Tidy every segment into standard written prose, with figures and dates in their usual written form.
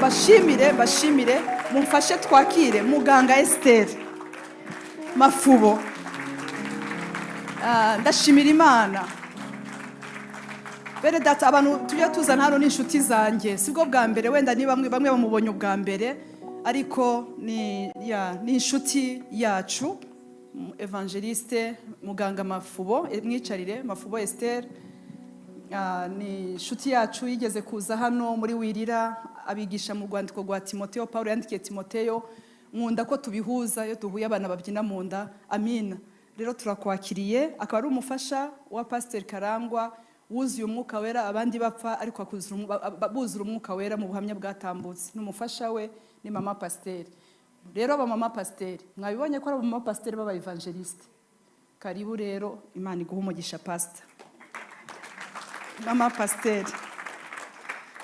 mbashimire mumfashe twakire muganga Esther Mafubo. Ndashimira Imana. Bere data abantu tujya tuzana hano n'inshuti zanjye sibwo bwa mbere wenda ni bamwe bamubonye ubwa mbere ariko ni inshuti yacu Evangeliste muganga Mafubo mwicarire Mafubo Esther ni inshuti yacu yigeze kuza hano muri Wirira abigisha mu rwandiko rwa Timotheo Paulo yandikiye Timotheo nkunda ko tubihuza iyo duhuye abana babyina mu nda amina. Rero turakwakiriye akaba ari umufasha wa Pastor Karangwa wuzuye umwuka wera abandi bapfa ariko buzura umwuka wera mu buhamya bwatambutse n'umufasha we ni mama Pasteur. Rero aba mama Pasteur mwabibonye ko ari mama Pasteur baba evangeliste. Karibu rero Imana iguha umugisha Pastor. Mama Pasteur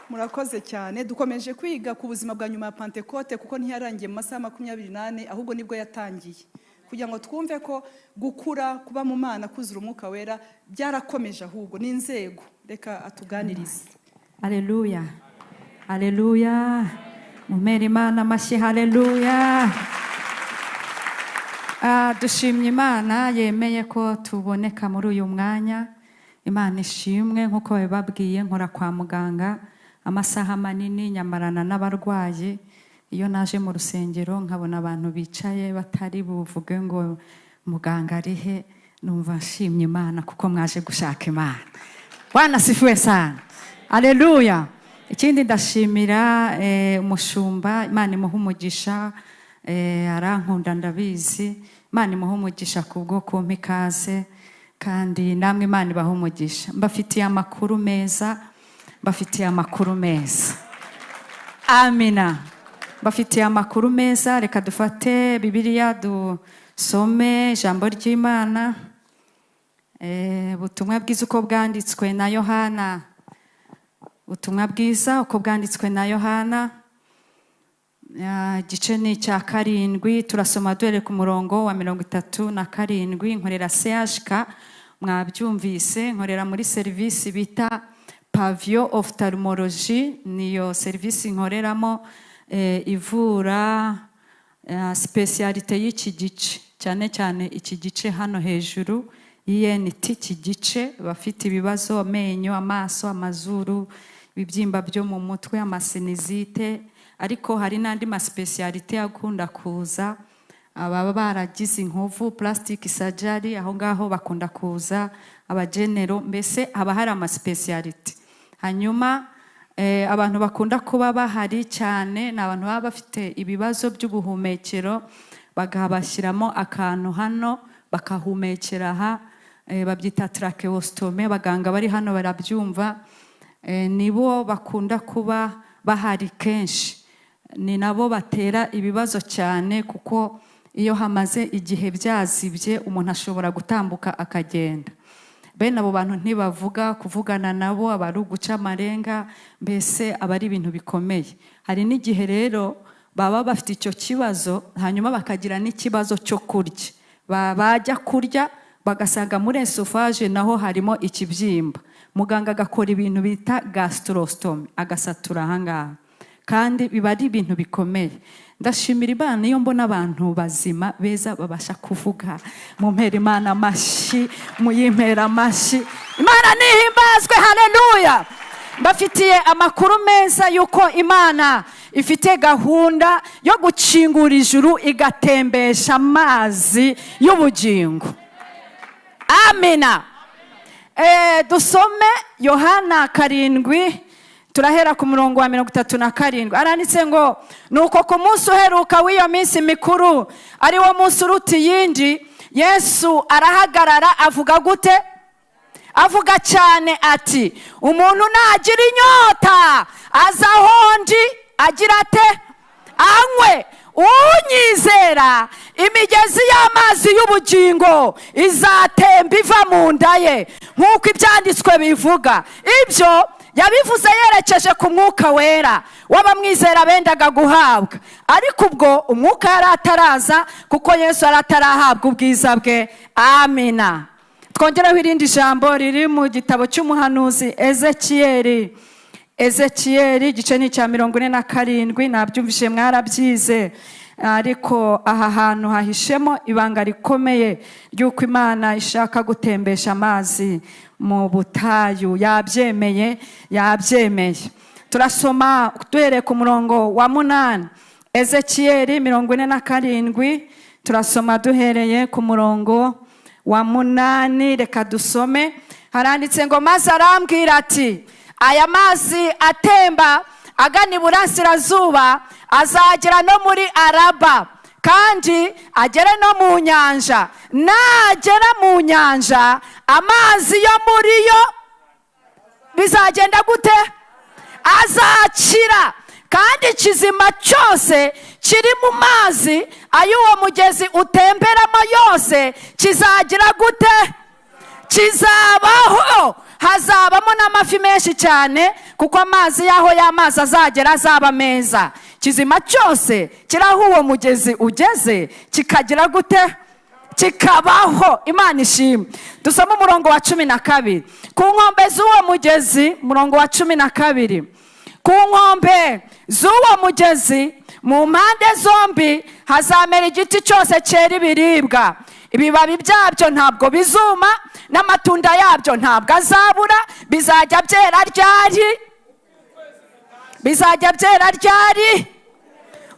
murakoze cyane dukomeje kwiga ku buzima bwa nyuma ya Pentecote kuko ntiyarangiye mu masaha 28 ahubwo nibwo yatangiye kugira ngo twumve ko gukura kuba mu Mana kuzura umwuka wera byarakomeje ahubwo n'inzego. Reka atuganirize. Haleluya. Haleluya. Mumere Imana amashyi haleluya. Dushimye Imana yemeye ko tuboneka muri uyu mwanya. Imana ishimwe nkuko bababwiye nkora kwa muganga amasaha manini nyamarana n'abarwayi. Iyo naje mu rusengero nkabona abantu bicaye batari buvuge ngo muganga arihe numva nshimye Imana kuko mwaje gushaka Imana. Bwana sifiwe sana. Haleluya. Ikindi ndashimira umushumba Imana imuha umugisha arankunda ndabizi. Imana imuha umugisha kubwo kumpa ikaze kandi namwe Imana ibaha umugisha. Mbafitiye amakuru meza. Amina. Bafitiye amakuru meza. Reka dufate Bibiliya dusome ijambo ry'Imana. Ubutumwa bwiza uko bwanditswe na Yohana. Ubutumwa bwiza uko bwanditswe na Yohana. Igice ni cya 7 turasoma duhere ku murongo wa 37 nkorera CHK mwabyumvise nkorera muri service bita Pavio Ophthalmology niyo service nkoreramo ivura specialite y'iki gice cyane iki gice hano hejuru ENT iki gice bafite ibibazo amenyo amaso amazuru ibibyimba byo mu mutwe amasinizite ariko hari nandi ma specialite akunda kuza ababa baragize inkovu plastic surgery aho ngaho bakunda kuza abagenero mbese aba hari ama specialite. Hanyuma abantu bakunda kuba bahari cyane n'abantu baba bafite ibibazo by'ubuhumekero bagabashyiramo akantu hano bakahumekera aha babyita tracheostomy baganga bari hano barabyumva nibo bakunda kuba bahari kenshi ni nabo batera ibibazo cyane kuko iyo hamaze igihe byazibye umuntu ashobora gutambuka akagenda. Bene abo bantu ntibavuga kuvugana nabo abari guca amarenga mbese abari ibintu bikomeye. Hari n'igihe rero baba bafite icyo kibazo hanyuma bakagira n'ikibazo cyo kurya. Bajya kurya bagasanga muri esophage naho harimo ikibyimba. Muganga agakora ibintu bita gastrostomy agasatura ahangaha. Kandi biba ari ibintu bikomeye. Ndashimira Imana iyo mbona abantu bazima beza babasha kuvuga mumpera Imana amashyi muyimpera amashyi. Imana nihimbazwe haleluya. Mbafitiye amakuru meza yuko Imana ifite gahunda yo gucingura ijuru igatembesha amazi y'ubugingo. Amina. Dusome Yohana 7 turahera ku murongo wa 37 aranditse ngo nuko ku munsi uheruka w'iyo minsi mikuru ari wo munsi uruti yindi Yesu arahagarara avuga gute? Avuga cyane ati umuntu nagira inyota azahondi agira ate anywe unyizera imigezi y'amazi y'ubugingo izatemba iva mu nda ye nk'uko ibyanditswe bivuga. Ibyo yabivuze yerekeje ku mwuka wera w'abamwizera bendaga guhabwa ariko ubwo umwuka yari ataraza kuko Yesu yari atarahabwa ubwiza bwe. Amina. Twongeraho irindi jambo riri mu gitabo cy'umuhanuzi Ezekiel Ezekiyeli igice ni cya 47, nabyumvise mwarabyize, ariko aha hantu hahishemo ibanga rikomeye ry'uko Imana ishaka gutembesha amazi mu butayu. Yabyemeye. Turasoma duhereye ku murongo wa 8. Ezekiyeli 47, turasoma duhereye ku murongo wa 8. Reka dusome. Haranditse ngo maze arambwira ati, aya mazi atemba agana iburasirazuba azagera no muri Araba, kandi agere no mu nyanja. Nagera mu nyanja, amazi yo muri yo bizagenda gute? Azakira, kandi ikizima cyose kiri mu mazi ay'uwo mugezi utemberamo yose kizagira gute? Kizabaho. Hazabamo n'amafi menshi cyane, kuko amazi yaho y'amazi azagera azaba meza. Kizima cyose kiraho uwo mugezi ugeze kikagira gute? Kikabaho. Imana ishimwe. Dusoma umurongo wa 12. Ku nkombe z'uwo mugezi, umurongo wa 12, ku nkombe z'uwo mugezi mu mpande zombi hazamera igiti cyose cyera ibiribwa. Ibibabi byabyo ntabwo bizuma, n'amatunda yabyo ntabwo azabura. Bizajya byera ryari?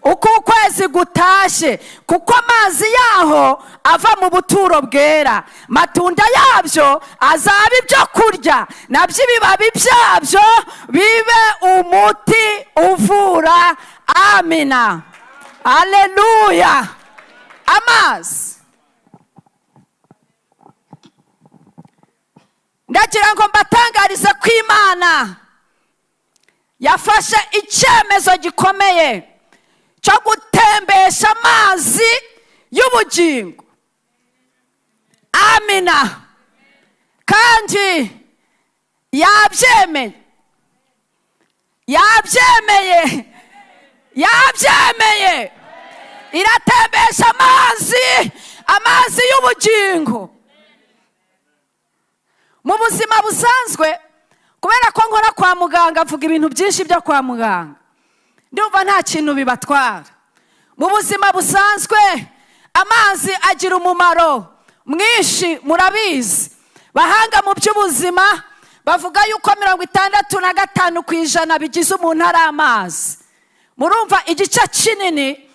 Uko ukwezi gutashye, kuko amazi yaho ava mu buturo bwera. Matunda yabyo azaba ibyo kurya, nabyo ibibabi byabyo bibe umuti uvura. Amina. Haleluya. Amazi. Ndagira ngo mbatangarize ko Imana yafashe icyemezo gikomeye cyo gutembesha amazi y'ubugingo. Amina. Kandi yabyemeye iratembesha amazi y'ubugingo. Mu buzima busanzwe, kubera ko nkora kwa muganga, mvuga ibintu byinshi byo kwa muganga, ndumva nta kintu bibatwara. Mu buzima busanzwe amazi agira umumaro mwinshi, murabizi. Bahanga mu by'ubuzima bavuga yuko 65% bigize umuntu ari amazi. Murumva igice kinini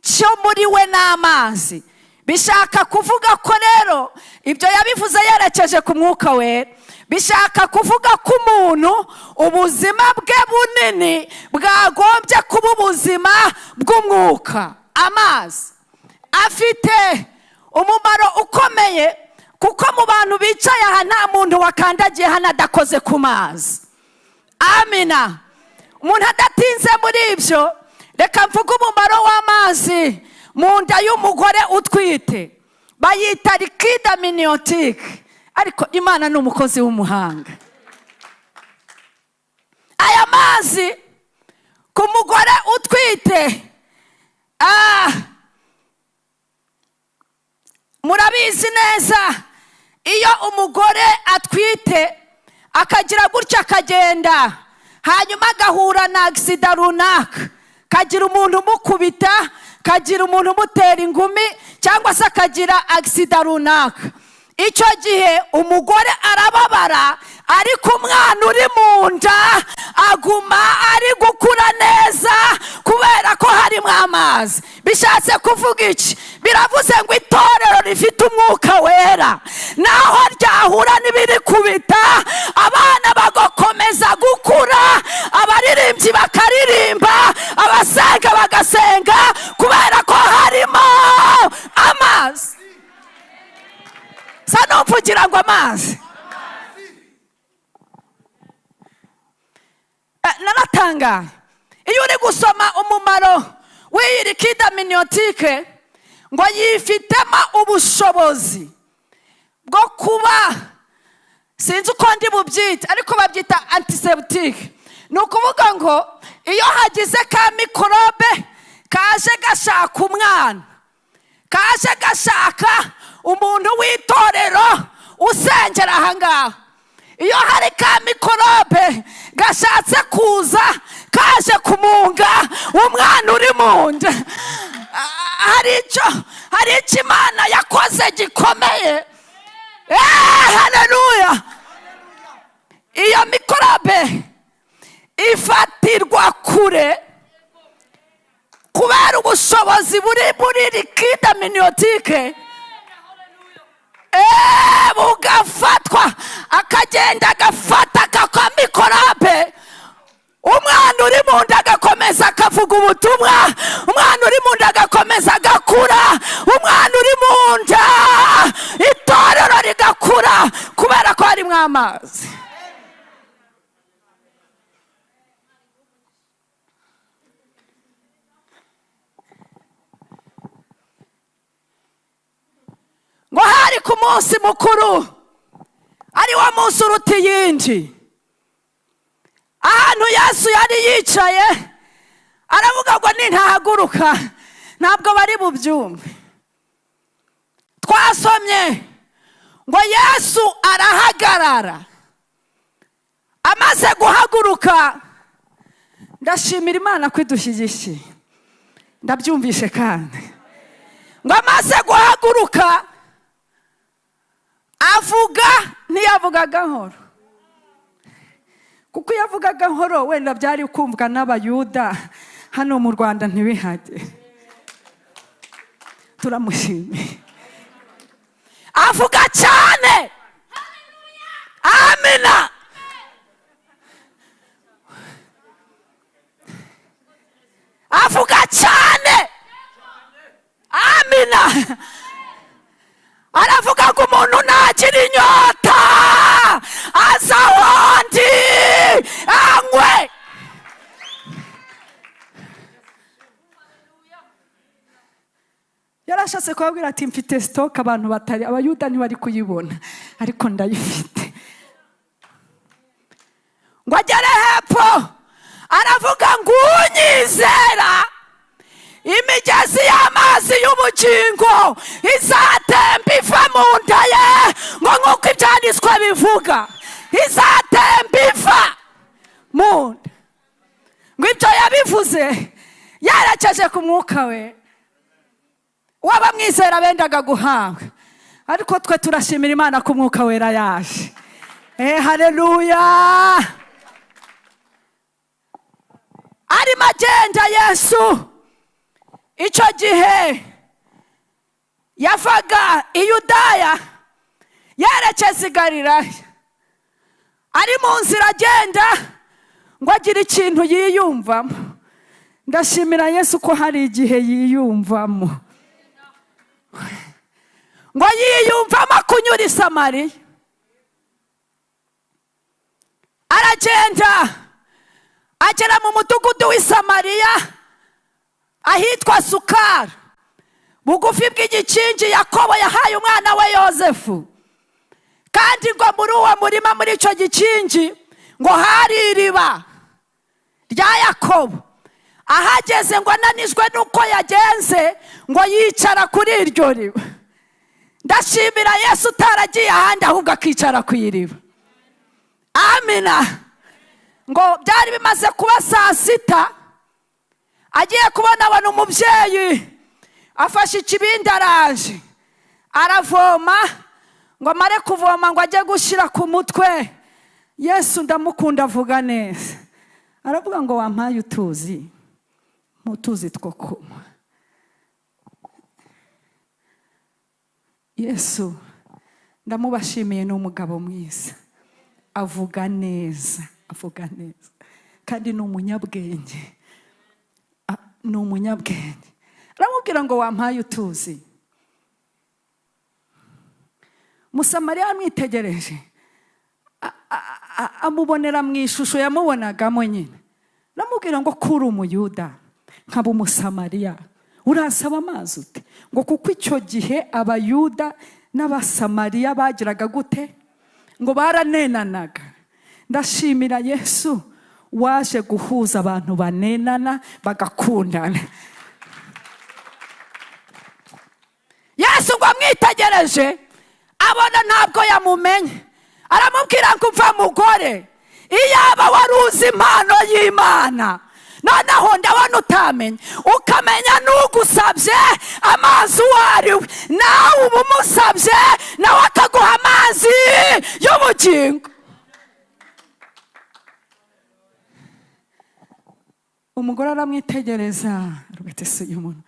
cyo muri we n'amazi. Bishaka kuvuga ko rero ibyo yabivuze yerekeje ku mwuka we. Bishaka kuvuga ko umuntu ubuzima bwe bunini bwagombye kuba ubuzima bw'umwuka. Amazi afite umumaro ukomeye, kuko mu bantu bicaye aha nta muntu wakandagiye hano adakoze ku mazi. Amina. Umuntu adatinze muri ibyo, reka mvuge umumaro w'amazi mu nda y'umugore utwite. Bayita liquide amniotique, ariko Imana ni umukozi w'umuhanga. Aya mazi ku mugore utwite, murabizi neza, iyo umugore atwite akagira gutya akagenda, hanyuma agahura na accident runaka, kagira umuntu umukubita, kagira umuntu umutera ingumi, cyangwa se akagira accident runaka, icyo gihe umugore arababara, ariko umwana uri mu nda aguma ari gukura neza kubera ko harimo amazi. Bishatse kuvuga iki? Biravuze ngo itorero rifite umwuka wera, naho ryahura n'ibiri kubita, abana bagakomeza gukura, abaririmbyi bakaririmba, abasenga bagasenga, kubera ko harimo amazi. Sanumvugira ngo amazi. Naratangaye iyo uri gusoma umumaro w'iyi liquide amniotique, ngo yifitemo ubushobozi bwo kuba, sinzi uko ndi bubyita, ariko babyita antiseptique. Ni ukuvuga ngo iyo hagize ka mikorobe kaje gashaka umwana, kaje gashaka umuntu w'itorero usengera ahangaha, iyo hari ka mikorobe gashatse kuza kaje kumunga umwana uri mu nda, hari icyo Imana yakoze gikomeye. Haleluya. Iyo mikorobe ifatirwa kure kubera ubushobozi buri likide amniyotike, bugafatwa akagenda agafata ka mikorobe, umwana uri mu nda agakomeza akavuga ubutumwa, umwana uri mu nda agakomeza agakura, umwana uri mu nda itorero rigakura kubera ko harimo amazi. Ngo hari ku munsi mukuru, ari wo munsi uruta iyindi, ahantu Yesu yari yicaye aravuga ngo nintahaguruka ntabwo bari bubyumve. Twasomye ngo Yesu arahagarara, amaze guhaguruka, ndashimira Imana ko idushyigikiye, ndabyumvishe kandi ngo amaze guhaguruka avuga, ntiyavuga gahoro, kuko iyo avuga gahoro wenda byari kumvwa n'abayuda hano mu Rwanda ntibihage. Turamushimiye, avuga cyane. Amina. Avuga cyane. Amina. Aravuga ko umuntu ntagira inyota aza wundi anywe. Yarashatse kubabwira ati mfite stock abantu batari abayuda ntibari kuyibona, ariko ndayifite. Ngo agere hepfo aravuga ngo unyizera imigezi y'amazi y'ubugingo izatemba iva mu nda ye, ngo nk'uko ibyanditswe bivuga izatemba iva mu nda. Ngo ibyo yabivuze yerekeje ku mwuka we w'abamwizera bendaga guhabwa, ariko twe turashimira Imana ko umwuka wera yaje. Haleluya. Arimo agenda Yesu, icyo gihe yavaga i Yudaya yerekeza i Galilaya, ari mu nzira agenda ngo agire ikintu yiyumvamo. Ndashimira Yesu ko hari igihe yiyumvamo, ngo yiyumvamo kunyura i Samariya. Aragenda agera mu mudugudu w'i Samariya ahitwa Sukara, bugufi bw'igikingi Yakobo yahaye umwana we Yozefu. Kandi ngo muri uwo murima, muri icyo gikingi, ngo hari iriba rya Yakobo. Ahageze ngo ananijwe nuko yagenze, ngo yicara kuri iryo riba. Ndashimira Yesu utaragiye ahandi ahubwo akicara ku iriba. Amina. Ngo byari bimaze kuba 6:00, agiye kubona abona umubyeyi afashe ikibindi araje aravoma, ngo amare kuvoma ngo ajye gushyira ku mutwe. Yesu ndamukunda, avuga neza, aravuga ngo wampaye utuzi, mutuzi two kunywa. Yesu ndamubashimiye, ni umugabo mwiza, avuga neza, avuga neza, kandi ni umunyabwenge, ni umunyabwenge. Aramubwira ngo wampaye utuzi. Musamariya amwitegereje, amubonera mu ishusho yamubonagamo nyine. Aramubwira ngo kuri umuyuda nkaba umusamariya uransaba amazi ute? Ngo kuko icyo gihe abayuda n'abasamariya bagiraga gute? Ngo baranenanaga. Ndashimira Yesu waje guhuza abantu banenana bagakundana. Yesu ngo amwitegereje abona ntabwo yamumenye, aramubwira ngo umva mugore, iyaba wari uzi impano y'Imana, noneho ndabona utamenya, ukamenya n'ugusabye amazi uwo ari we, nawe uba umusabye nawe akaguha amazi y'ubugingo. Umugore aramwitegereza, arwete se uyu muntu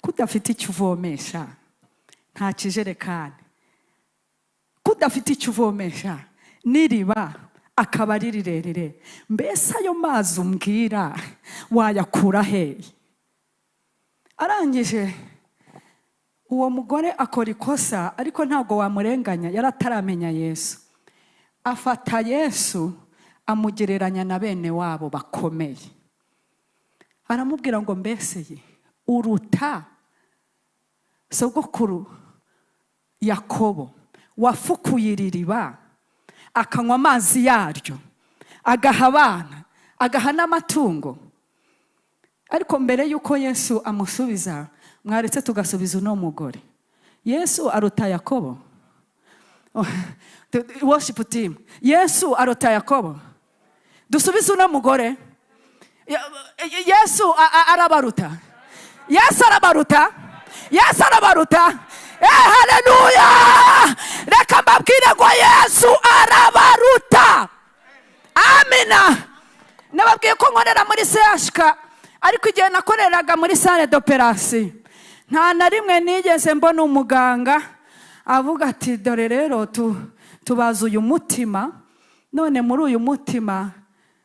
kudafite icyo uvomesha, nta kijerekani, kudafite icyo uvomesha, n'iriba akaba ari rirerire, mbese ayo mazi umbwira wayakura hehe? Arangije uwo mugore akora ikosa, ariko ntabwo wamurenganya, yari ataramenya Yesu. Afata Yesu amugereranya na bene wabo bakomeye, aramubwira ngo mbese ye uruta sogokuru Yakobo wafukuye iriba akanywa amazi yaryo, agaha abana, agaha n'amatungo. Ariko mbere yuko Yesu amusubiza, mwaretse tugasubiza uno mugore. Yesu aruta Yakobo? Worship team, Yesu aruta Yakobo? Dusubize uno mugore. Yesu arabaruta? Yesu arabaruta? Yesu arabaruta? Haleluya! Reka mbabwire ngo Yesu arabaruta. Amina. Nababwiye ko nkorera muri CHK, ariko igihe nakoreraga muri salle d'opération, nta na rimwe nigeze mbona umuganga avuga ati dore rero tubaza uyu mutima, none muri uyu mutima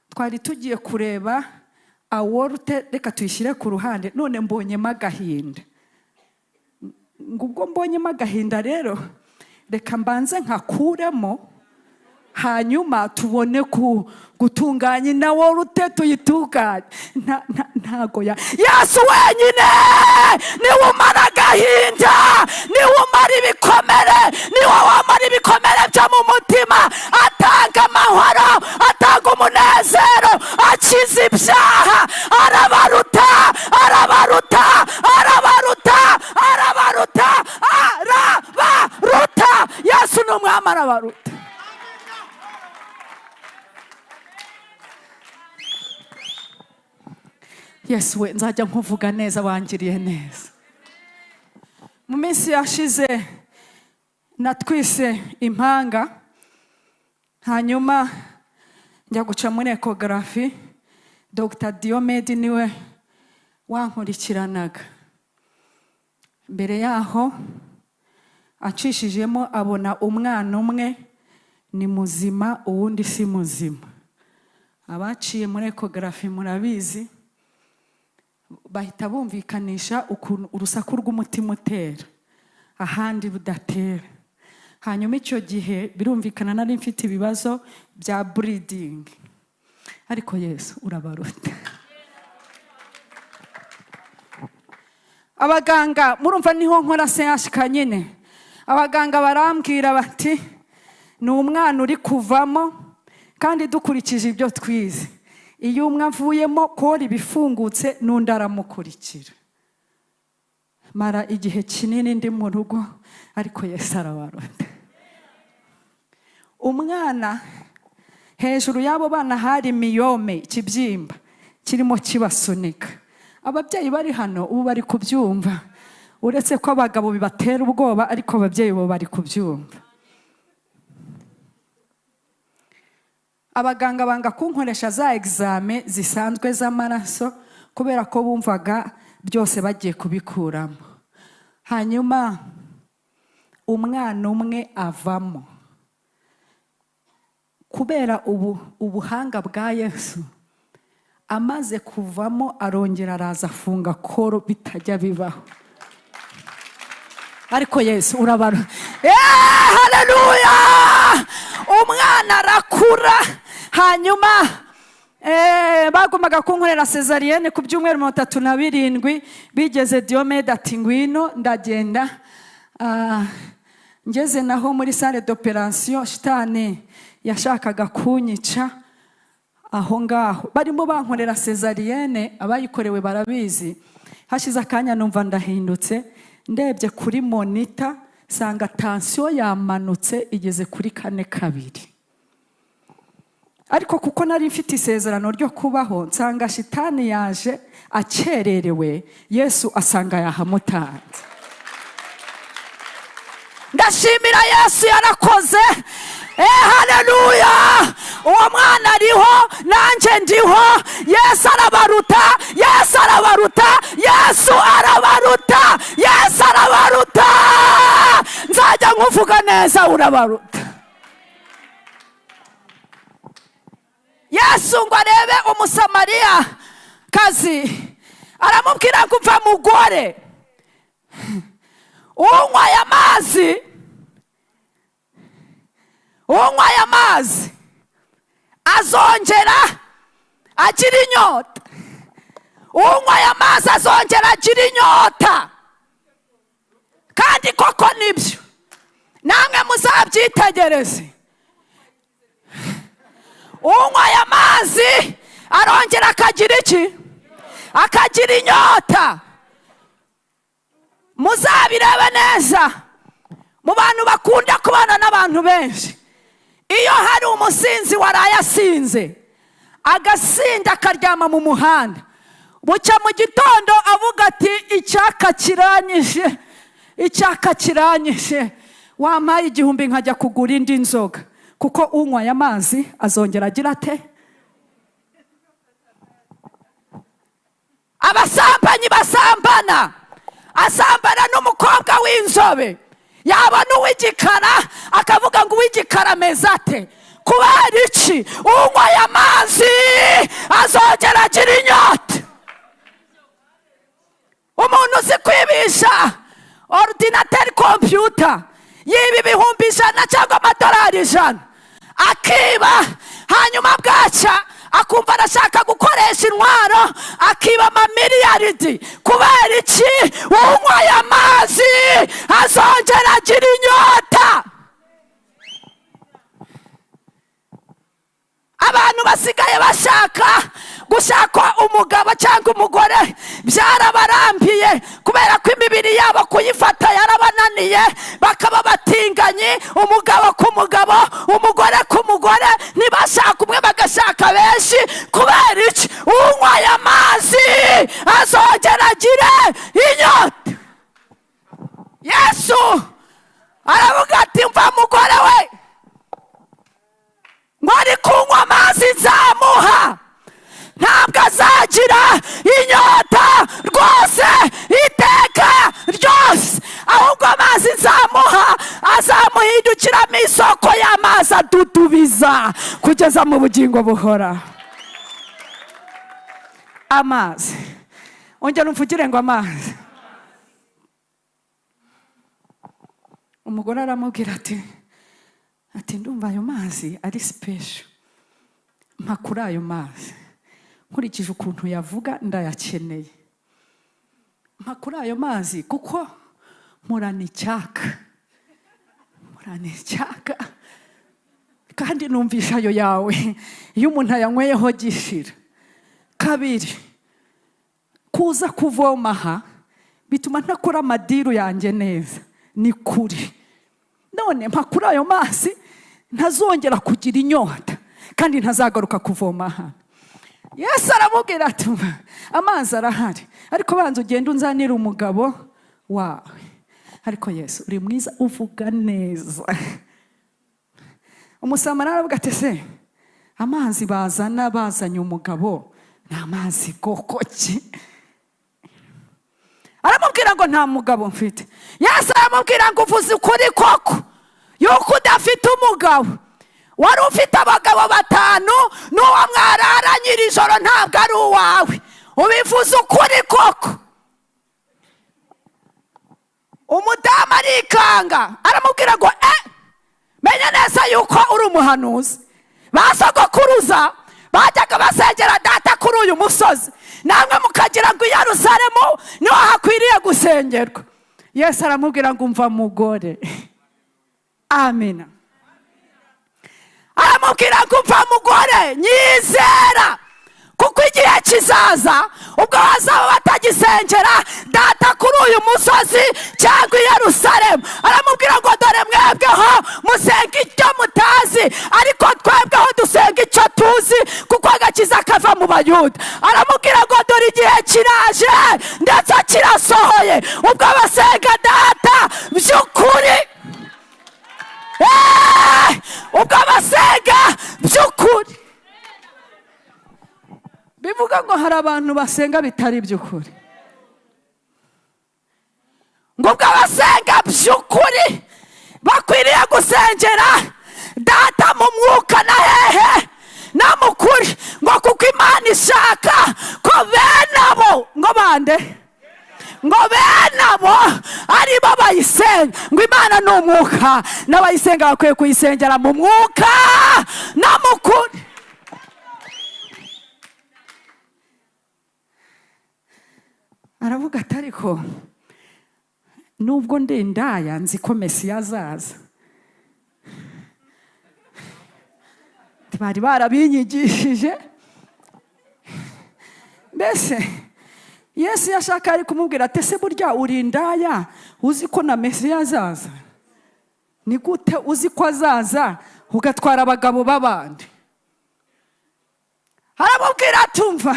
twari tugiye kureba aworute, reka tuyishyire ku ruhande, none mbonyemo agahinda. Ngubwo mbonyemo agahinda rero reka mbanze nkakuremo, hanyuma tubone gutunganya na worute tuyitunganye. Ntago Yesu wenyine niwe umara agahinda, niwe umara ibikomere, niwe wamara ibikomere byo mu mutima, atanga amahoro, atanga umunezero, akiza ibyaha. Arabaruta, arabaruta, arabaruta, arabaruta, arabaruta. Yesu ni umwami, arabaruta. Yesu we nzajya nkuvuga neza, wangiriye neza. Mu minsi yashize natwise impanga, hanyuma njya guca muri ecography. Dr. Diomede niwe wankurikiranaga. Mbere yaho acishijemo abona umwana umwe ni muzima, uwundi si muzima. Abaciye muri ecography murabizi, bahita bumvikanisha ukuntu urusaku rw'umutima utera, ahandi budatera. Hanyuma icyo gihe birumvikana nari mfite ibibazo bya bleeding, ariko Yesu urabaruta. Abaganga murumva niho nkora CHK nyine, abaganga barambwira bati ni umwana uri kuvamo, kandi dukurikije ibyo twize, iyo umwe avuyemo kora ibifungutse n'undi aramukurikira. Mara igihe kinini ndi mu rugo, ariko Yesu arabaruta. Umwana hejuru y'abo bana hari miyome, ikibyimba kirimo kibasunika. Ababyeyi bari hano ubu bari kubyumva, uretse ko abagabo bibatera ubwoba, ariko ababyeyi bo bari kubyumva. Abaganga banga kunkoresha za exame zisanzwe z'amaraso, kubera ko bumvaga byose bagiye kubikuramo. Hanyuma umwana umwe avamo. Kubera ubuhanga bwa Yesu, amaze kuvamo arongera araza afunga koro bitajya bibaho. Ariko Yesu urabara. Haleluya! Umwana arakura. Hanyuma bagumaga kunkorera cesarienne ku byumweru 37. Bigeze Diomede ati ngwino, ndagenda. Ngeze naho muri salle d'opération, shitani yashakaga kunyica aho ngaho. Barimo bankorera cesarienne, abayikorewe barabizi. Hashize akanya numva ndahindutse, ndebye kuri monitor sanga tension yamanutse igeze kuri 4.2. ariko kuko nari mfite isezerano ryo kubaho, nsanga shitani yaje akererewe, Yesu asanga yahamutanze. Ndashimira Yesu yarakoze. Haleluya. Uwo mwana ariho, nanjye ndiho. Yesu arabaruta, Yesu arabaruta, Yesu arabaruta, Yesu arabaruta. Nzajya nkuvuga neza, urabaruta. Yesu ngo arebe umusamariya kazi, aramubwira ngo umva mugore, unywaye amazi azongera agira inyota. Unywaye amazi azongera agira inyota. Kandi koko nibyo, namwe muzabyitegereze. Unywaye amazi arongera akagira iki? Akagira inyota. Muzabirebe neza mu bantu bakunda kubana n'abantu benshi. Iyo hari umusinzi waraye asinze, agasinda akaryama mu muhanda, bucya mu gitondo avuga ati icyaka kiranyishe, wampaye 1000 nkajya kugura indi nzoga. Kuko unywaye amazi azongera agira ate? Abasambanyi basambana, asambana n'umukobwa w'inzobe, yabona uw'igikara akavuga ngo uw'igikara ameze ate? Kubera iki? Unywaye amazi azongera agira inyota. Umuntu uzi kwibisha ordinateur computer yiba 100,000 cyangwa amadolari 100, akiba, hanyuma bwaca akumva arashaka gukoresha intwaro, akiba amamiliyaridi. Kubera iki? Unywaye amazi azongera agira inyota. Abantu basigaye gushaka umugabo cyangwa umugore byarabarambiye, kubera ko imibiri yabo kuyifata yarabananiye, bakaba batinganye, umugabo ku mugabo, umugore ku mugore, ntibashaka umwe bagashaka benshi. Kubera iki? Unywaye amazi azongera agire inyota. Yesu aravuga ati mva mugore we, ngo ari kunywa amazi nzamuha, ntabwo azagira inyota rwose iteka ryose, ahubwo amazi nzamuha azamuhindukiramo isoko y'amazi adudubiza kugeza mu bugingo buhora. Amazi, ongera umvugire ngo amazi. Umugore aramubwira ati ndumva ayo mazi ari special, mpa kuri ayo mazi, nkurikije ukuntu yavuga ndayakeneye. Mpa kuri ayo mazi kuko murana icyaka, kandi numvisha ayo yawe iyo umuntu ayanyweyeho gishira. Kabiri, kuza kuvoma aha bituma ntakora amadiru yanjye neza. Ni kuri, none mpa kuri ayo mazi ntazongera kugira inyota, kandi ntazagaruka kuvoma aha. Yesu aramubwira ati amazi arahari, ariko banza ugende unzanire umugabo wawe. Ariko Yesu uri mwiza, uvuga neza. Umusamariya aravuga ati se amazi bazanye umugabo ni amazi bwoko ki? Aramubwira ngo nta mugabo mfite. Yesu aramubwira ngo uvuze ukuri koko yuko udafite umugabo. Wari ufite abagabo 5, n'uwo mwararanye iri joro ntabwo ari uwawe. Ubivuze ukuri koko. Umudamu arikanga, aramubwira ngo menya neza yuko uri umuhanuzi. Basogokuruza bajyaga basengera data kuri uyu musozi, namwe mukagira ngo i Yerusalemu niho hakwiriye gusengerwa. Yesu aramubwira ngo umva mugore. Amina. Aramubwira ngo umva mugore, nyizera kuko igihe kizaza ubwo bazaba batagisengera data kuri uyu musozi cyangwa i Yerusalemu. Aramubwira ngo dore mwebweho musenga icyo mutazi, ariko twebweho dusenga icyo tuzi, kuko agakiza kava mu Bayuda. Aramubwira ngo dore igihe kiraje ndetse kirasohoye ubwo basenga data by'ukuri. Ubwo basenga by'ukuri. Bivuga ngo hari abantu basenga bitari by'ukuri, ngo ubwo basenga by'ukuri bakwiriye gusengera data mu mwuka na hehe na mukuri, ngo kuko Imana ishaka ko bene abo, ngo bande, ngo bene abo ari bo bayisenga. Ngo Imana ni umwuka, n'abayisenga bakwiye kuyisengera mu mwuka na mukuri. Aravuga ati ariko nubwo ndi indaya nzi ko Mesiya azaza. Bari barabinyigishije. Mbese Yesu yashaka ari kumubwira ati ese burya uri indaya uzi ko na Mesiya azaza? Ni gute uzi ko azaza ugatwara abagabo b'abandi? Aramubwira ati umva,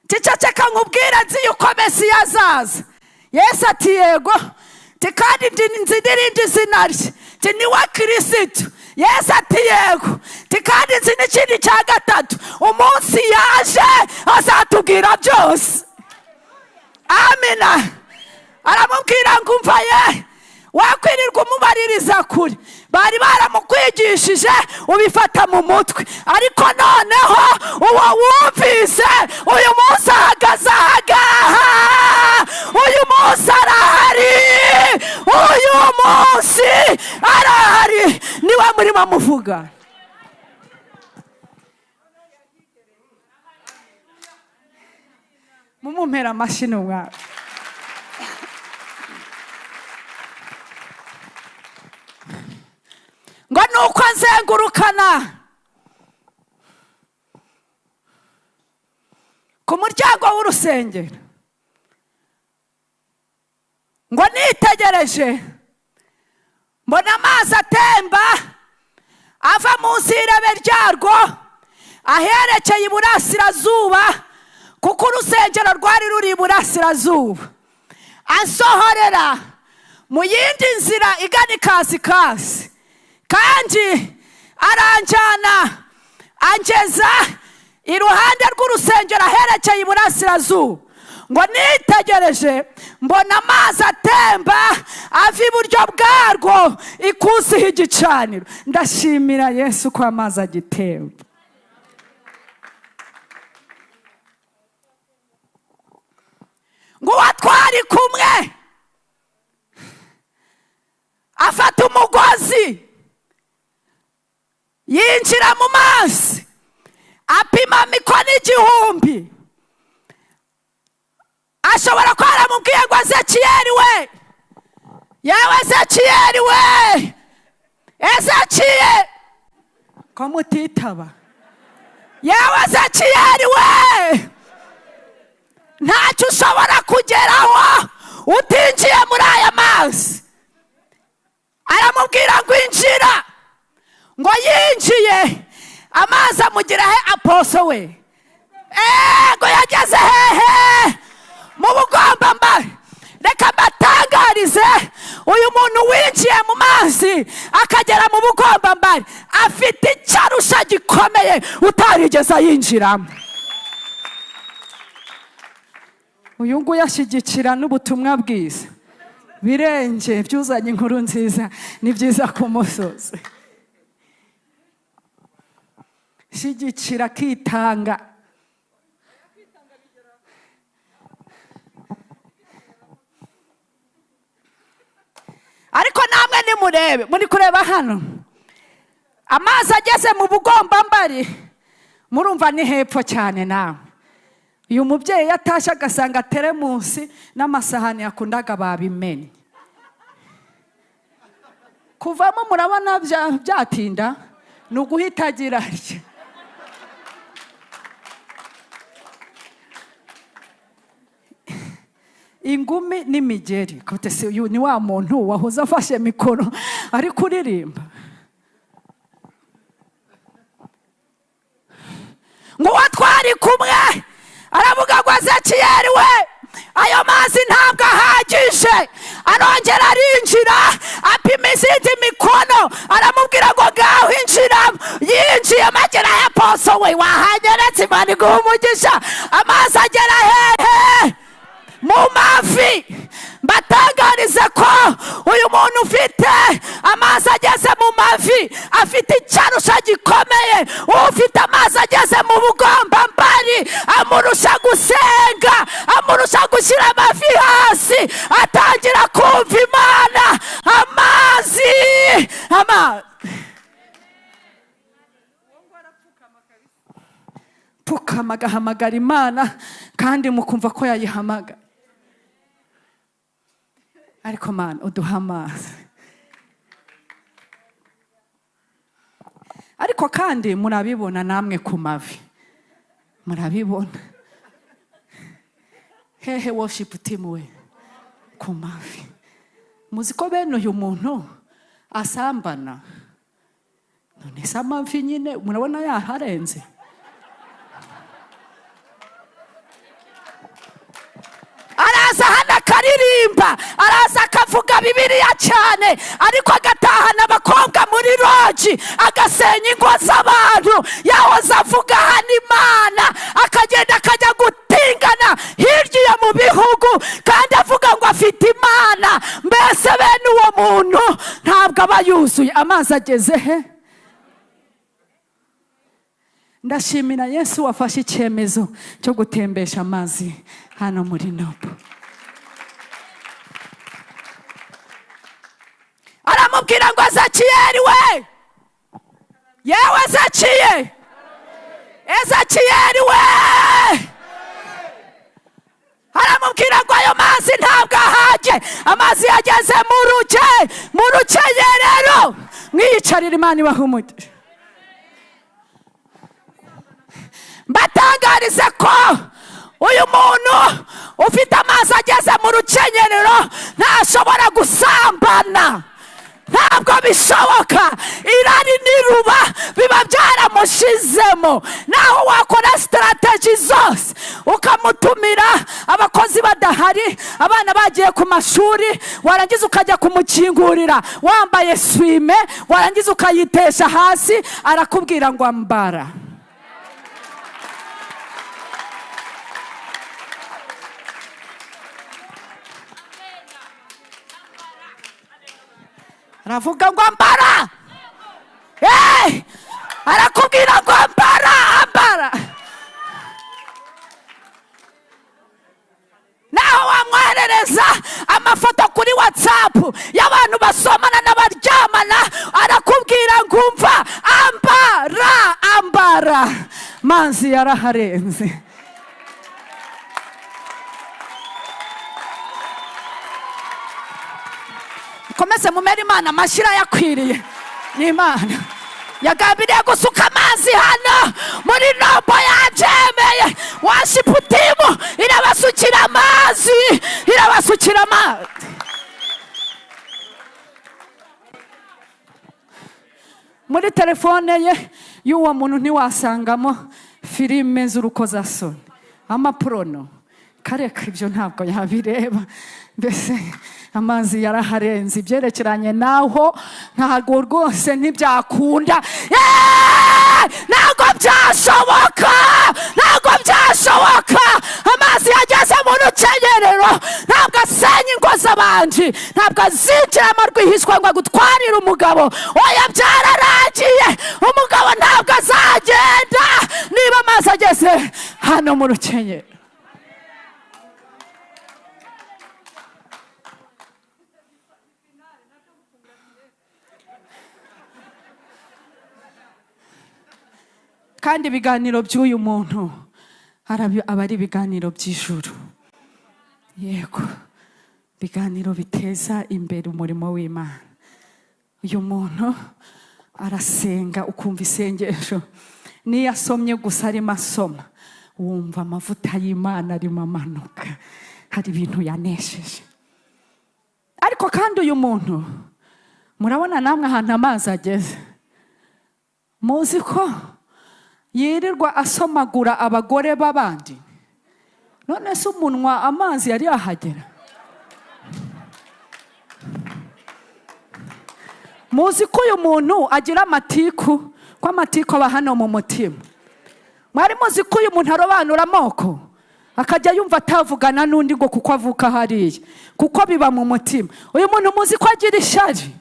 ceceka nkubwira nzi yuko Mesiya azaza. Yesu ati yego, kandi nzi n'irindi zina rye, niwe Kristo. Yesu ati yego, kandi nzi n'ikindi cya gatatu, umunsi yaje azatubwira byose. Amina. Aramubwira ngo umva ye, wakwirirwa umubaririza kure. Bari baramukwigishije ubifata mu mutwe, ariko noneho uwo wumvise uyu munsi ahagaze ahagaha, uyu munsi arahari, uyu munsi arahari, niwe murimo muvuga. Mumumpera amashyi n'umwami. Ngo nuko nzengurukana ku muryango w'urusengero, ngo nitegereje mbona amazi atemba ava munsi y'irebe ryarwo aherekeye iburasirazuba, kuko urusengero rwari ruri iburasirazuba. Ansohorera mu yindi nzira igana ikasikazi, kandi aranjyana angeza iruhande rw'urusengero aherekeye iburasirazuba. Ngo nitegereje mbona amazi atemba ava iburyo bwarwo ikuziho igicaniro. Ndashimira Yesu ko amazi agitemba. Ngo watwari kumwe afata umugozi yinjira mu mazi apima mikono 1000. Ashobora kuba aramubwiye ngo Ezekiyeli we, yewe Ezekiyeli we, Ezekiyeli ko mutitaba, yewe Ezekiyeli we, ntacyo ushobora kugeraho utinjiye muri aya mazi. Aramubwira ngo injira. Ngo yinjiye amazi amugira he aposo we, ngo yageze hehe mu bugombambari. Reka mbatangarize, uyu muntu winjiye mu mazi akagera mu bugombambari afite icyarusha gikomeye utarigeze yinjiramo. Uyu nguyu ashyigikira n'ubutumwa bwiza, birenge byuzanye inkuru nziza, ni byiza ku musozi. Shyigikira kitanga. Ariko namwe nimurebe, muri kureba hano amazi ageze mu bugombambari, murumva ni hepfo cyane. nawe uyu mubyeyi yatashye agasanga teremusi n'amasahani yakundaga babimenye. Kuvamo murabona byatinda, ni uguhita agira atya. ingumi n'imigeri. Kutese uyu ni wa muntu wahoze afashe mikoro ari kuririmba ngo watwari kumwe aravuga ngo Ezekiyeli we ayo mazi ntabwo ahagije. Arongera arinjira apima izindi mikono aramubwira ngo ngaho injiramo. Yinjiye magera ya poso we wahageretse Imana iguha umugisha. Amazi agera hehe? Mu mavi. Mbatangarize ko uyu muntu ufite amazi ageze mu mavi afite icyarusha gikomeye. Ufite amazi ageze mu bugombambari amurusha gusenga, amurusha gushyira amavi hasi, atangira kumva Imana. Amazi pfukama agahamagara Imana kandi mukumva ko yayihamagara. Ariko Mana uduha amazi. Ariko kandi murabibona namwe ku mavi, murabibona hehe worship team we ku mavi. Muzi ko bene uyu muntu asambana. None se amavi nyine murabona yaharenze. Araza hano akaririmba, araza akavuga Bibiliya cyane, ariko agatahana abakobwa muri roji, agasenya ingo z'abantu. Yahoze avuga hano Imana, akagenda akajya gutingana hirya mu bihugu kandi avuga ngo afite Imana. Mbese bene uwo muntu ntabwo aba yuzuye. Amazi ageze he? Ndashimira Yesu wafashe icyemezo cyo gutembesha amazi hano muri Nobu. Aramubwira ngo Ezekiyeli we, yewe Ezekiyeli we, aramubwira ngo ayo mazi ntabwo ahagije. Amazi yageze mu rukenyerero. Mwiyicarire Imana ibahe umugisha. Mbatangarize ko uyu muntu ufite amazi ageze mu rukenyerero ntashobora gusambana. Ntabwo bishoboka. Irari n'iruba biba byaramushizemo. Naho wakora strategy zose ukamutumira abakozi badahari, abana bagiye ku mashuri, warangiza ukajya kumukingurira wambaye swime, warangiza ukayitesha hasi, arakubwira ngo ambara. Aravuga ngo ambara. Arakubwira ngo ambara. Naho wamwoherereza amafoto kuri WhatsApp y'abantu basomana n'abaryamana, arakubwira ngo umva ambara. Manzi yaraharenze. Komeze mumere Imana amashira yakwiriye. Ni Imana yagambiriye gusuka amazi hano muri Nobu yajemeye. Worship team irabasukira amazi, irabasukira amazi. Muri telefone ye y'uwo muntu ntiwasangamo filime z'urukozasoni, amaprono. Kareka ibyo ntabwo yabireba. Mbese amazi yaraharenze. Ibyerekeranye naho ntabwo rwose ntibyakunda. Ntabwo byashoboka. Amazi yageze mu rukenyerero. Ntabwo asenya ingo z'abandi, ntabwo azinjiramo rwihishwa ngo agutwarire umugabo. Oya, byararangiye. Umugabo ntabwo azagenda niba amazi ageze hano mu rukenyerero. Kandi ibiganiro by'uyu muntu aba ari ibiganiro by'ijuru. Yego, ibiganiro biteza imbere umurimo w'Imana. Uyu muntu arasenga ukumva isengesho. Niyo asomye gusa arimo asoma, wumva amavuta y'Imana arimo amanuka. hari ibintu yanesheje. Ariko kandi uyu muntu murabona namwe ahantu amazi ageze, muzi ko yirirwa asomagura abagore b'abandi. None se umunwa amazi yari yahagera? Muzi ko uyu muntu agira amatiku, ko amatiku aba hano mu mutima. Mwari muzi ko uyu muntu arobanura amoko, akajya yumva atavugana n'undi ngo kuko avuka hariya, kuko biba mu mutima. Uyu muntu muzi ko agira ishyari,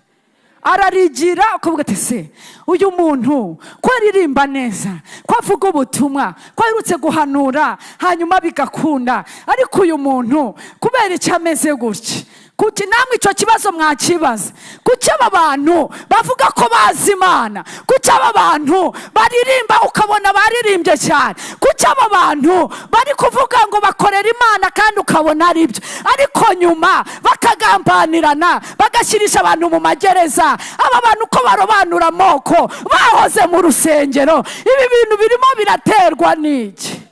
ararigira ukavuga ati se uyu muntu ko aririmba neza, ko avuga ubutumwa, ko aherutse guhanura hanyuma bigakunda, ariko uyu muntu kubera icyo ameze gutya? Kuki namwe icyo kibazo mwakibaza? Kuki aba bantu bavuga ko bazi Imana? Kuki aba bantu baririmba ukabona baririmbye cyane? Kuki aba bantu bari kuvuga ngo bakorera Imana kandi ukabona ari byo, ariko nyuma bakagambanirana, bagashyirisha abantu mu magereza? Aba bantu ko barobanura amoko, bahoze mu rusengero, ibi bintu birimo biraterwa n'iki?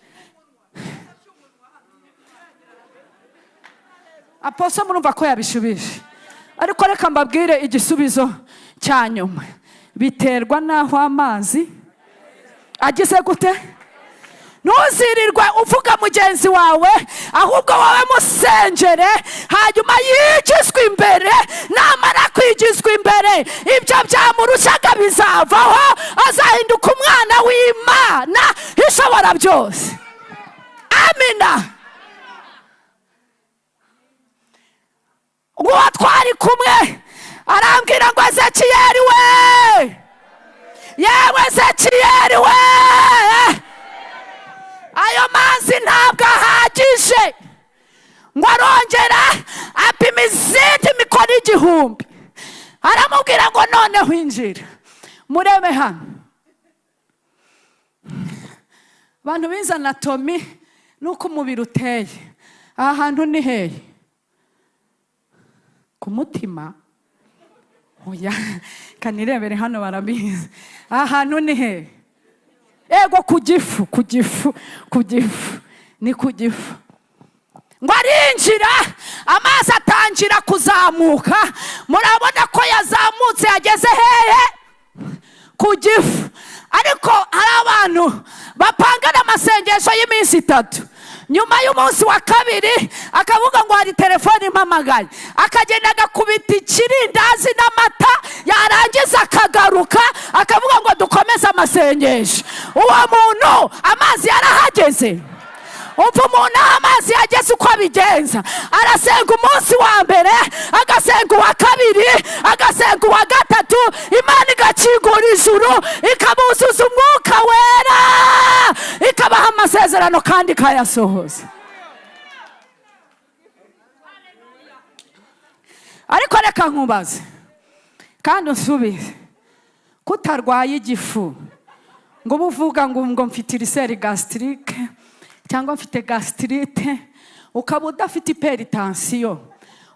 Apostle murumva ko yabishubije, ariko reka mbabwire igisubizo cya nyuma. Biterwa n'aho amazi agize gute? Ntuzirirwe uvuga mugenzi wawe, ahubwo wowe musengere, hanyuma yigizwe imbere. Namara kwigizwa imbere, ibyo byamurushaga bizavaho, azahinduka umwana w'Imana ishobora byose. Amina. Uwo twari kumwe arambwira ngo Ezekiyeli we, yewe Ezekiyeli we, ayo mazi ntabwo ahagije, ngo arongera apima izindi mikoro 1000. Aramubwira ngo noneho injira. Murebe hano, abantu bize anatomy nuko umubiri uteye. Aha hantu ni hehe? Ku mutima? Oya, kanirebere hano barabizi. Aha hantu ni hehe? Ego ku gifu, ku gifu, ku gifu, ni ku gifu. Ngo arinjira, amazi atangira kuzamuka. Murabona ko yazamutse yageze hehe? Ku gifu. Ariko hari abantu bapangana amasengesho y'iminsi 3. Nyuma y'umunsi wa kabiri akavuga ngo hari telefone impamagaye, akagenda agakubita ikirindazi n'amata, yarangiza akagaruka akavuga ngo dukomeze amasengesho. Uwo muntu amazi yarahageze. Umva umuntu amazi yageze uko abigenza. Arasenga umunsi wa mbere, agasenga uwa kabiri, agasenga uwa gatatu, Imana igakingura ijuru, ikabuzuza umwuka wera, ikabaha amasezerano kandi ikayasohoza. Ariko reka nkubaze kandi unsubize, kutarwaye igifu ngo buvuga ngo mfite ulcère gastrique cyangwa mfite gastrite, ukaba udafite hypertension,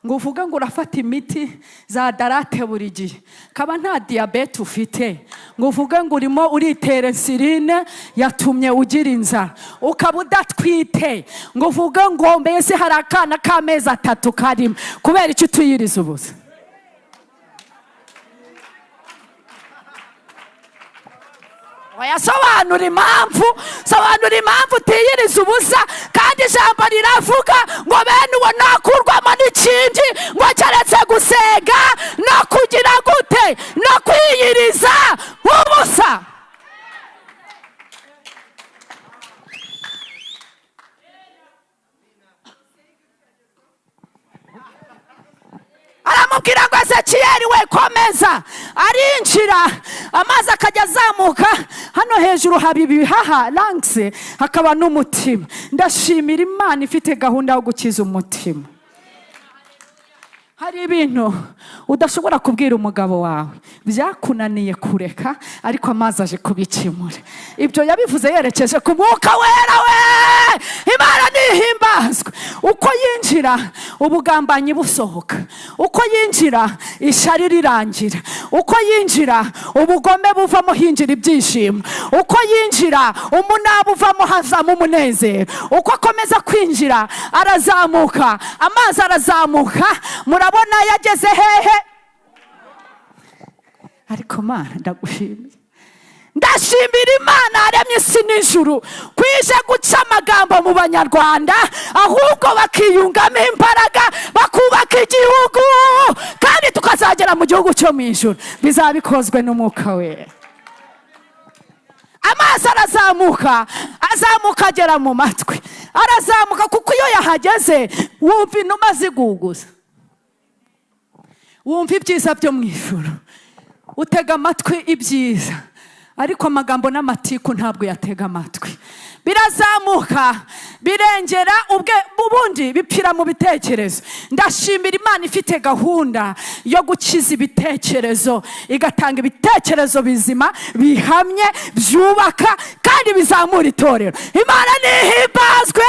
ngo uvuga ngo urafata imiti za darate buri gihe, kaba nta diabete ufite, ngo uvuga ngo urimo uritera insuline yatumye ugira inzara, ukaba udatwite, ngo uvuga ngo mbese hari akana k'amezi 3 karimo, kubera icyo tuyiriza ubusa. Wayasobanura impamvu, sobanura impamvu utiyiriza ubusa, kandi ijambo riravuga ngo bene uwo nakurwamo n'ikindi, ngo keretse gusenga no kugira gute, no kwiyiriza ubusa. Aramubwira ngo Ezekiyeli we komeza. Arinjira, amazi akajya azamuka. Hano hejuru haba ibihaha lungs, hakaba n'umutima. Ndashimira Imana ifite gahunda yo gukiza umutima. Hari ibintu udashobora kubwira umugabo wawe, byakunaniye kureka, ariko amazi aje kubikemura. Ibyo yabivuze yerekeje ku mwuka wera we. Imana nihimbazwe. Uko yinjira, ubugambanyi busohoka. Uko yinjira ishyari rirangira. Uko yinjira ubugome buvamo hinjira ibyishimo. Uko yinjira umunabi uvamo hazamo umunezero. Uko akomeza kwinjira arazamuka, amazi arazamuka. Murabona yageze hehe? Ariko Mana ndagushimiye. Ndashimira Imana yaremye isi n'ijuru kwije guca amagambo mu banyarwanda, ahubwo bakiyungamo imbaraga bakubaka igihugu, kandi tukazagera mu gihugu cyo mu ijuru. Bizabikozwe n'Umwuka Wera. Amazi arazamuka, azamuka agera mu matwi, arazamuka kuko iyo yahageze wumva inuma ziguguza, wumva ibyiza byo mu ijuru, utega amatwi ibyiza. Ariko amagambo n'amatiku ntabwo yatega amatwi. Birazamuka birengera ubundi bipfira mu bitekerezo. Ndashimira Imana ifite gahunda yo gukiza ibitekerezo, igatanga ibitekerezo bizima, bihamye, byubaka kandi bizamura itorero. Imana nihimbazwe.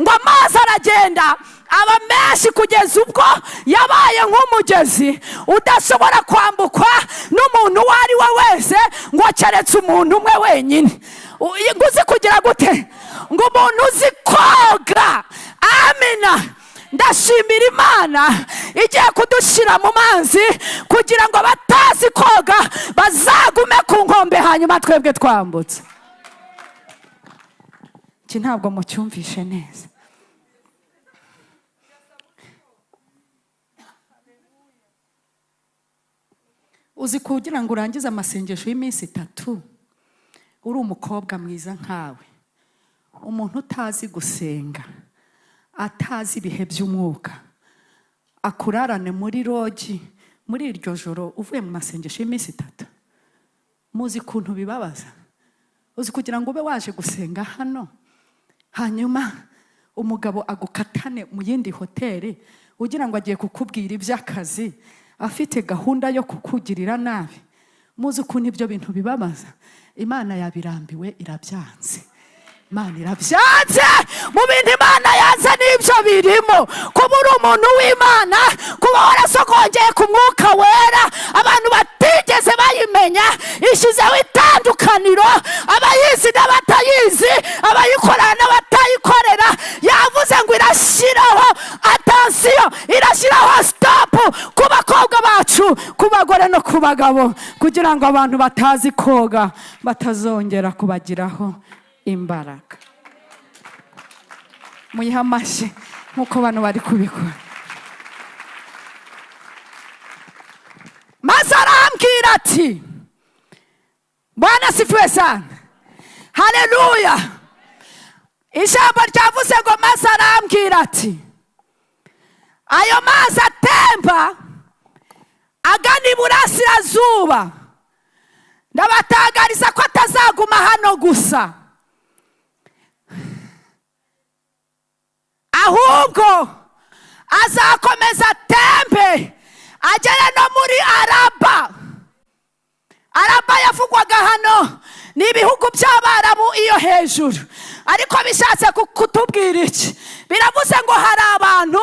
Ngo amazi aragenda aba menshi kugeza ubwo yabaye nk'umugezi udashobora kwambukwa n'umuntu uwo ari we wese, ngo keretse umuntu umwe wenyine. Ngo uzi kugira gute? Ngo umuntu uzi koga. Amina. Ndashimira Imana igiye kudushyira mu mazi kugira ngo batazi koga bazagume ku nkombe, hanyuma twebwe twambutse. Iki ntabwo mucyumvishe neza. Uzi kugira ngo urangize amasengesho y'iminsi 3 uri umukobwa mwiza nkawe, umuntu utazi gusenga, atazi ibihe by'umwuka, akurarane muri rogi muri iryo joro uvuye mu masengesho y'iminsi 3? Muzi kuntu bibabaza? Uzi kugira ngo ube waje gusenga hano, hanyuma umugabo agukatane mu yindi hoteli ugira ngo agiye kukubwira iby'akazi, afite gahunda yo kukugirira nabi. Muzi ukuntu ibyo bintu bibabaza? Imana yabirambiwe, irabyanze. Imana irabyanze. Mu bintu Imana yanze n'ibyo birimo. Kuba uri umuntu w'Imana, kuba warasogongeye ku Mwuka Wera, abantu batigeze bayimenya, ishyizeho itandukaniro, abayizi n'abatayizi, abayikorana n'abatayikorera. Yavuze ngo irashyiraho atansiyo, irashyiraho sitopu ku bakobwa bacu, ku bagore no ku bagabo, kugira ngo abantu batazi koga batazongera kubagiraho imbaraga. Muyihe amashyi nk'uko bano bari kubikora. Maze arambwira ati, Bwana asifiwe sana, haleluya. Ijambo ryavuze ngo maze arambwira ati, ayo mazi atemba agana iburasirazuba, ndabatangariza ko atazaguma hano gusa, ahubwo azakomeza atembe agere no muri Araba. Araba yavugwaga hano ni ibihugu by'Abarabu iyo hejuru. Ariko bishatse kutubwira iki? Biravuze ngo hari abantu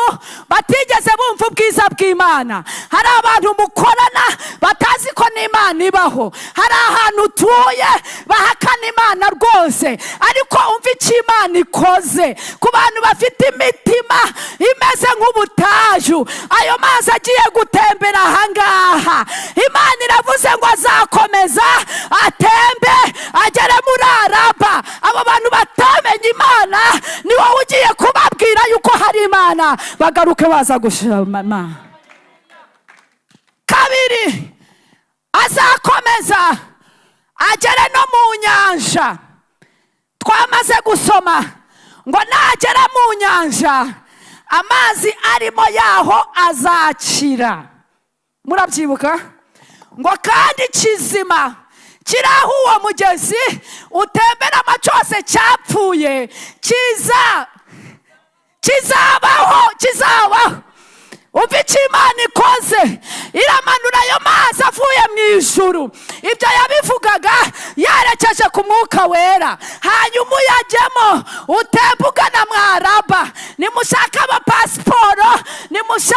batigeze bumva ubwiza bw'Imana, hari abantu mukorana batazi ko n'Imana ibaho, hari ahantu utuye bahakana Imana rwose, ariko umva icyo Imana ikoze ku bantu bafite imitima imeze nk'ubutayu. Ayo mazi agiye gutembera ahangaha, Imana iravuze ngo azakomeza atembe agere muri Araba. Abo bantu batamenye Imana ni wowe ugiye kubabwira yuko hari Imana, bagaruke baza gushima. Kabiri, azakomeza agere no mu nyanja. Twamaze gusoma ngo nagera mu nyanja amazi arimo yaho azakira. Murabyibuka? Ngo kandi kizima kiraho uwo mugezi utemberamo cyose cyapfuye kizabaho. Umva icyo Imana ikoze, iramanura ayo mazi avuye mu ijuru. Ibyo yabivugaga yerekeje ku Mwuka Wera, hanyuma uyajyemo utembe ugana mu Araba. Nimushaka amapasiporo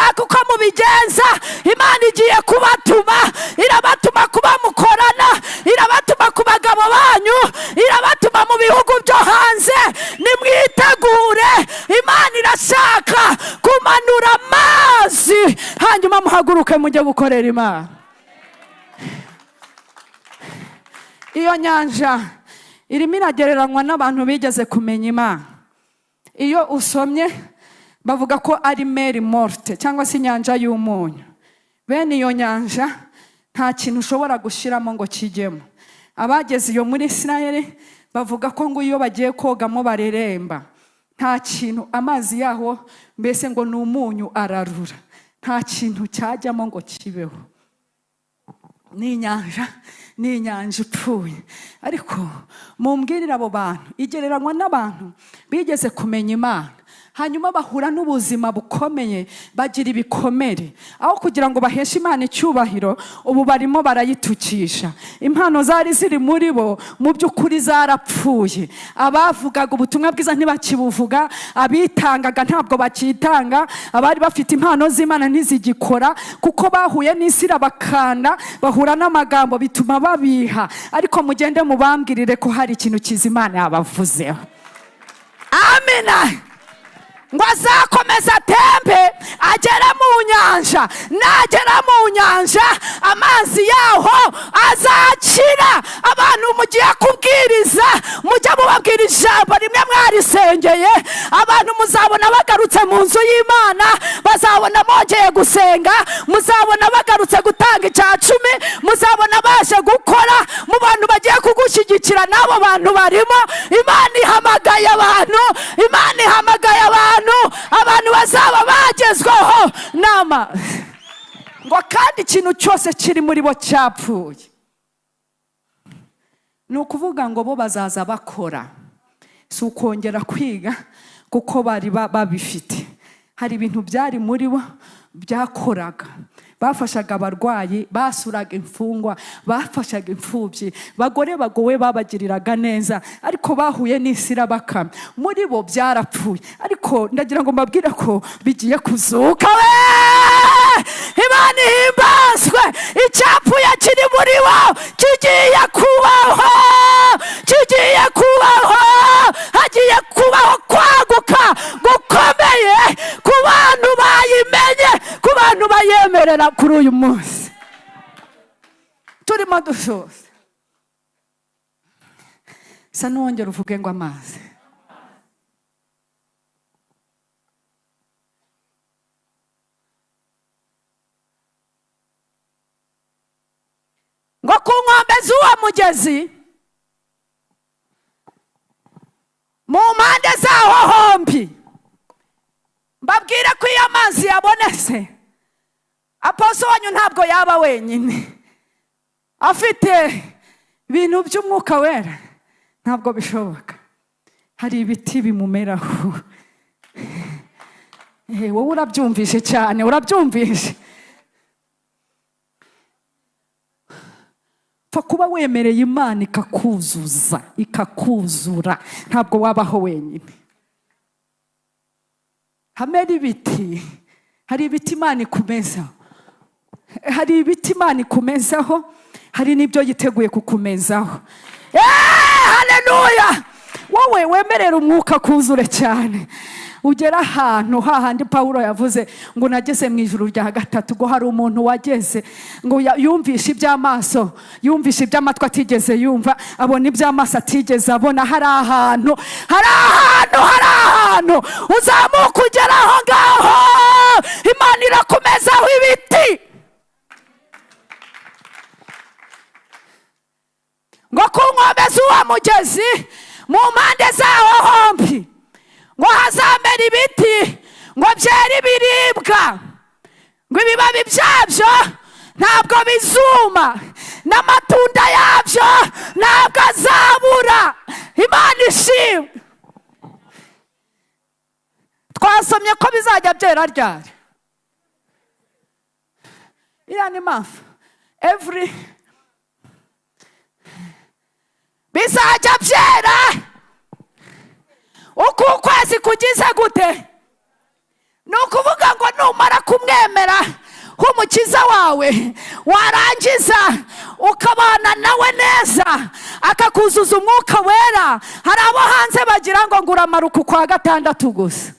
mushaka uko mubigenza, Imana igiye kubatuma, irabatuma kuba mukorana, irabatuma ku bagabo banyu, irabatuma mu bihugu byo hanze. Nimwitegure, Imana irashaka kumanura amazi, hanyuma muhaguruke mujye gukorera Imana. Iyo nyanja irimo iragereranywa n'abantu bigeze kumenya Imana. Iyo usomye bavuga ko ari mer morte cyangwa se inyanja y'umunyu. Bene iyo nyanja nta kintu ushobora gushiramo ngo kijyemo. Abageze iyo muri Isirayeli bavuga ko ngo iyo bagiye kogamo bareremba, nta kintu, amazi yaho mbese ngo ni umunyu ararura, nta kintu cyajyamo ngo kibeho. Ni inyanja ipfuye. Ariko mumbwirire abo bantu, igereranywa n'abantu bigeze kumenya Imana, hanyuma bahura n'ubuzima bukomeye, bagira ibikomere. Aho kugira ngo baheshe Imana icyubahiro, ubu barimo barayitukisha. Impano zari ziri muri bo mu by'ukuri zarapfuye. Abavugaga ubutumwa bwiza ntibakibuvuga, abitangaga ntabwo bakitanga, abari bafite impano z'Imana ntizigikora, kuko bahuye n'isi irabakanda, bahura n'amagambo bituma babiha. Ariko mugende mubambwirire ko hari ikintu kiza Imana yabavuzeho. Amina. Ngo azakomeza atembe agere mu nyanja, nagera mu nyanja amazi yaho azakira. Abantu mugiye kubwiriza, mujya mubabwira ijambo rimwe mwarisengeye, abantu muzabona bagarutse mu nzu y'Imana, bazabona bongeye gusenga, muzabona bagarutse gutanga icya 10, muzabona baje gukora. Mu bantu bagiye kugushyigikira n'abo bantu barimo. Imana ihamagaye abantu, Imana ihamagaye abantu bazaba bagezweho nama. Ngo kandi ikintu cyose kiri muri bo cyapfuye. Ni ukuvuga ngo bo bazaza bakora, si ukongera kwiga kuko bari babifite. Hari ibintu byari muri bo byakoraga. Bafashaga abarwayi, basuraga imfungwa, bafashaga imfubyi, bagore bagowe babagiriraga neza. Ariko bahuye n'isi irabakama, muri bo byarapfuye. Ariko ndagira ngo mbabwire ko bigiye kuzuka. Imana ihimbazwe, icyapfuye kiri muri bo kigiye kubaho, kigiye kubaho. Hagiye kubaho kwaguka gukomeye ku bantu bayimenye, ku bantu bayemerera kuri uyu munsi. Turimo dusoza, sa n'uwongera uvuge ngo amazi. Ngo ku nkombe z'uwo mugezi, mu mpande zaho hombi, mbabwire ko iyo amazi yabonetse, aposo wanyu ntabwo yaba wenyine. Afite ibintu by'umwuka wera, ntabwo bishoboka. Hari ibiti bimumeraho. Wowe urabyumvishe cyane, urabyumvishe. Pfa kuba wemereye Imana ikakuzuza, ikakuzura, ntabwo wabaho wenyine. Hamera ibiti, hari ibiti Imana ikumezaho, hari ibiti Imana ikumezaho, hari n'ibyo yiteguye kukumezaho. Haleluya! Wowe wemerera umwuka kuzure cyane, ugera ahantu hahandi Pawulo yavuze ngo nageze mu ijuru rya gatatu. Ngo hari umuntu wageze ngo yumvishe iby'amaso, yumvishe iby'amatwi atigeze yumva, abona iby'amaso atigeze abona. Hari ahantu uzamuka ugera aho ngaho, Imana irakomezaho ibiti. Ngo ku nkombe z'uwo mugezi, mu mpande zaho hombi, ngo hazamera ibiti, ngo byere ibiribwa, ngo ibibabi byabyo ntabwo bizuma, n'amatunda yabyo ntabwo azabura. Imana ishimwe. Twasomye ko bizajya byera ryari. Iriya ni mpamvu bizajya byera uko ukwezi kugize gute. Ni ukuvuga ngo numara kumwe ukamwemera nk'umukiza wawe, warangiza ukabana nawe neza akakuzuza umwuka wera. Hari abo hanze bagira ngo uramaruka kwa gatandatu gusa,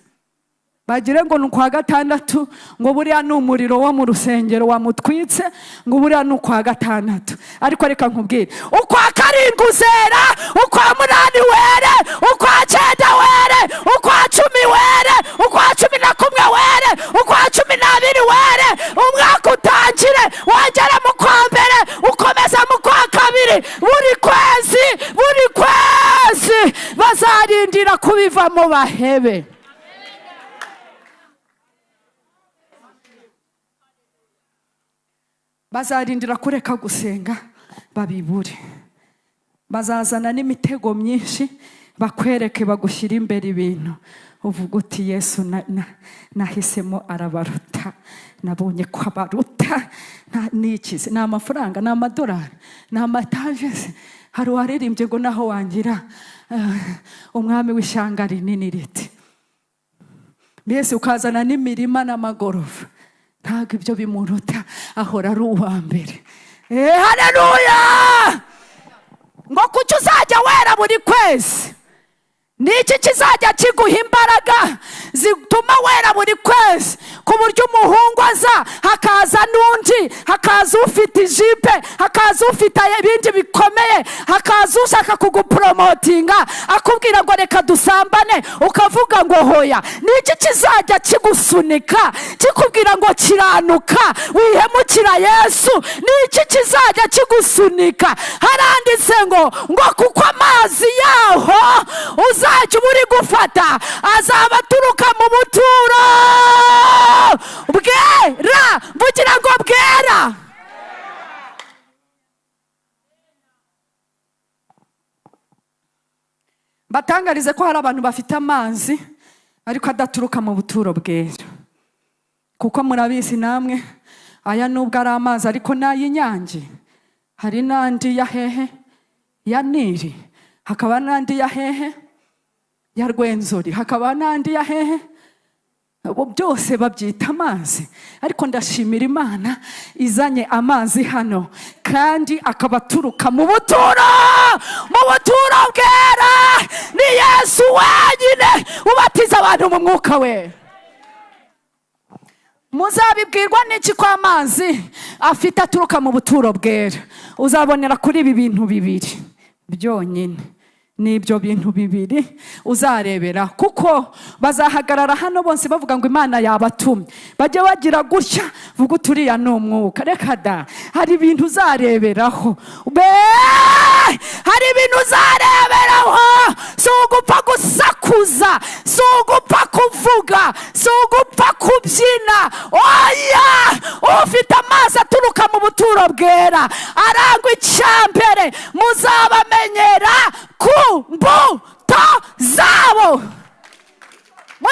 bagire ngo ni kwa gatandatu, ngo buriya ni umuriro wo mu rusengero wamutwitse, ngo buriya ni kwa gatandatu. Ariko reka nkubwire, ukwa karindwi uzera, ukwa munani were, ukwa cyenda were, ukwa cumi were, ukwa cumi na kumwe were, ukwa cumi n'abiri were. Umwaka utangire, wagera mu kwa mbere, ukomeza mu kwa kabiri. Buri kwezi bazarindira kubivamo bahebe. Bazarindira kureka gusenga babibure. Bazazana n'imitego myinshi bakwereke, bagushyira imbere ibintu uvuga uti Yesu nahisemo arabaruta, nabonye ko abaruta. Nikize ni amafaranga, ni amadolari, ni amataje se. Hari uwaririmbye ngo naho wangira umwami w'ishyanga rinini riti, mbese ukazana n'imirima n'amagorofa, ntabwo ibyo bimuruta, ahora ari uwa mbere. Haleluya! Ngo kuki uzajya wera buri kwezi? Niki kizajya kiguha imbaraga zituma wera buri kwezi, ku buryo umuhungu aza hakaza n'undi, hakaza ufite ijipe, hakaza ufite ibindi bikomeye, hakaza ushaka kugupromotinga akubwira ngo reka dusambane, ukavuga ngo hoya. Niki kizajya kigusunika kikubwira ngo kiranuka wihemukira Yesu? Niki kizajya kigusunika? Haranditse ngo kuko amazi yaho uzajya uri gufata azaba aturuka mu buturo bwera. Mvugira ngo bwera. Batangarize ko hari abantu bafite amazi ariko adaturuka mu buturo bwera, kuko murabizi namwe aya nubwo ari amazi ariko n'ay'inyange. Hari n'andi ya hehe, ya Nili, hakaba n'andi ya hehe, ya Rwenzori, hakaba n'andi ya hehe. Byose babyita amazi, ariko ndashimira Imana izanye amazi hano kandi akaba aturuka mu buturo bwera. Ni Yesu wenyine ubatiza abantu mu mwuka we. Muzabibwirwa n'iki ko amazi afite aturuka mu buturo bwera? Uzabonera kuri ibi bintu bibiri byonyine. Nibyo bintu bibiri uzarebera, kuko bazahagarara hano bose bavuga ngo Imana yabatumye, bajye bagira gutya, vuga turiya ni umwuka. Reka da, hari ibintu uzareberaho, hari ibintu uzareberaho. Si ugupfa gusakuza, si ugupfa kuvuga, si ugupfa kubyina. Oya, ufite amazi aturuka mu buturo bwera arangwa icyambere, muzabamenyera ku mbuto zabo.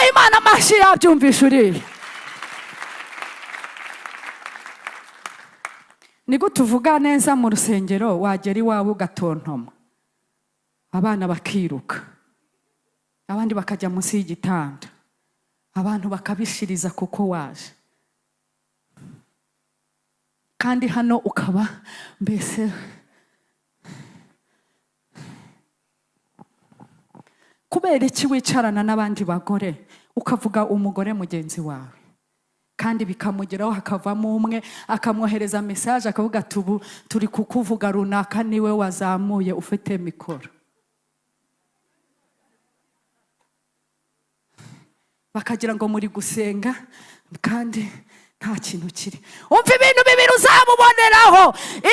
Imana amashyi yabyumvisha uriya. Nigo tuvuga neza mu rusengero, wagera iwawe ugatontoma, abana bakiruka, abandi bakajya munsi y'igitanda, abantu bakabishiriza kuko waje. Kandi hano ukaba mbese kubera iki wicarana n'abandi bagore ukavuga umugore mugenzi wawe, kandi bikamugeraho hakavamo umwe akamwohereza message akavuga tubu turi kukuvuga runaka niwe wazamuye ufite mikoro, bakagira ngo muri gusenga kandi nta kintu kiri. Umva ibintu bibiri uzamuboneraho.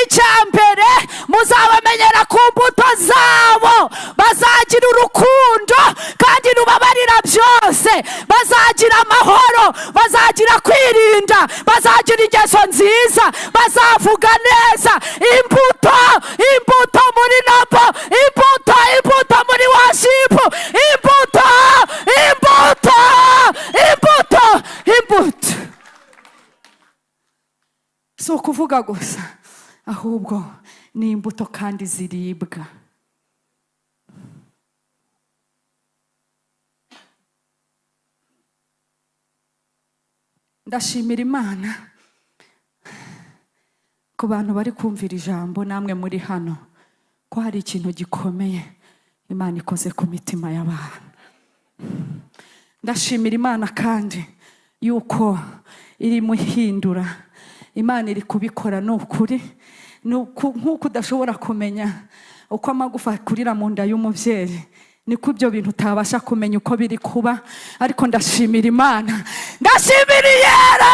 Icyambere, muzabamenyera ku mbuto zabo. Bazagira urukundo kandi rubabarira byose, bazagira amahoro, bazagira kwirinda, bazagira ingeso nziza, bazavuga neza. Imbuto muri Nobo, imbuto muri worship, imbuto. Si ukuvuga gusa, ahubwo ni imbuto kandi ziribwa. ndashimira Imana ku bantu bari kumvira ijambo, namwe muri hano, ko hari ikintu gikomeye Imana ikoze ku mitima y'abantu. Ndashimira Imana kandi yuko iri muhindura. Imana iri kubikora n'ukuri, nk'uko udashobora kumenya uko amagufa akurira mu nda y'umubyeyi, niko ibyo bintu utabasha kumenya uko biri kuba. Ariko ndashimira Imana, ndashimira Iyera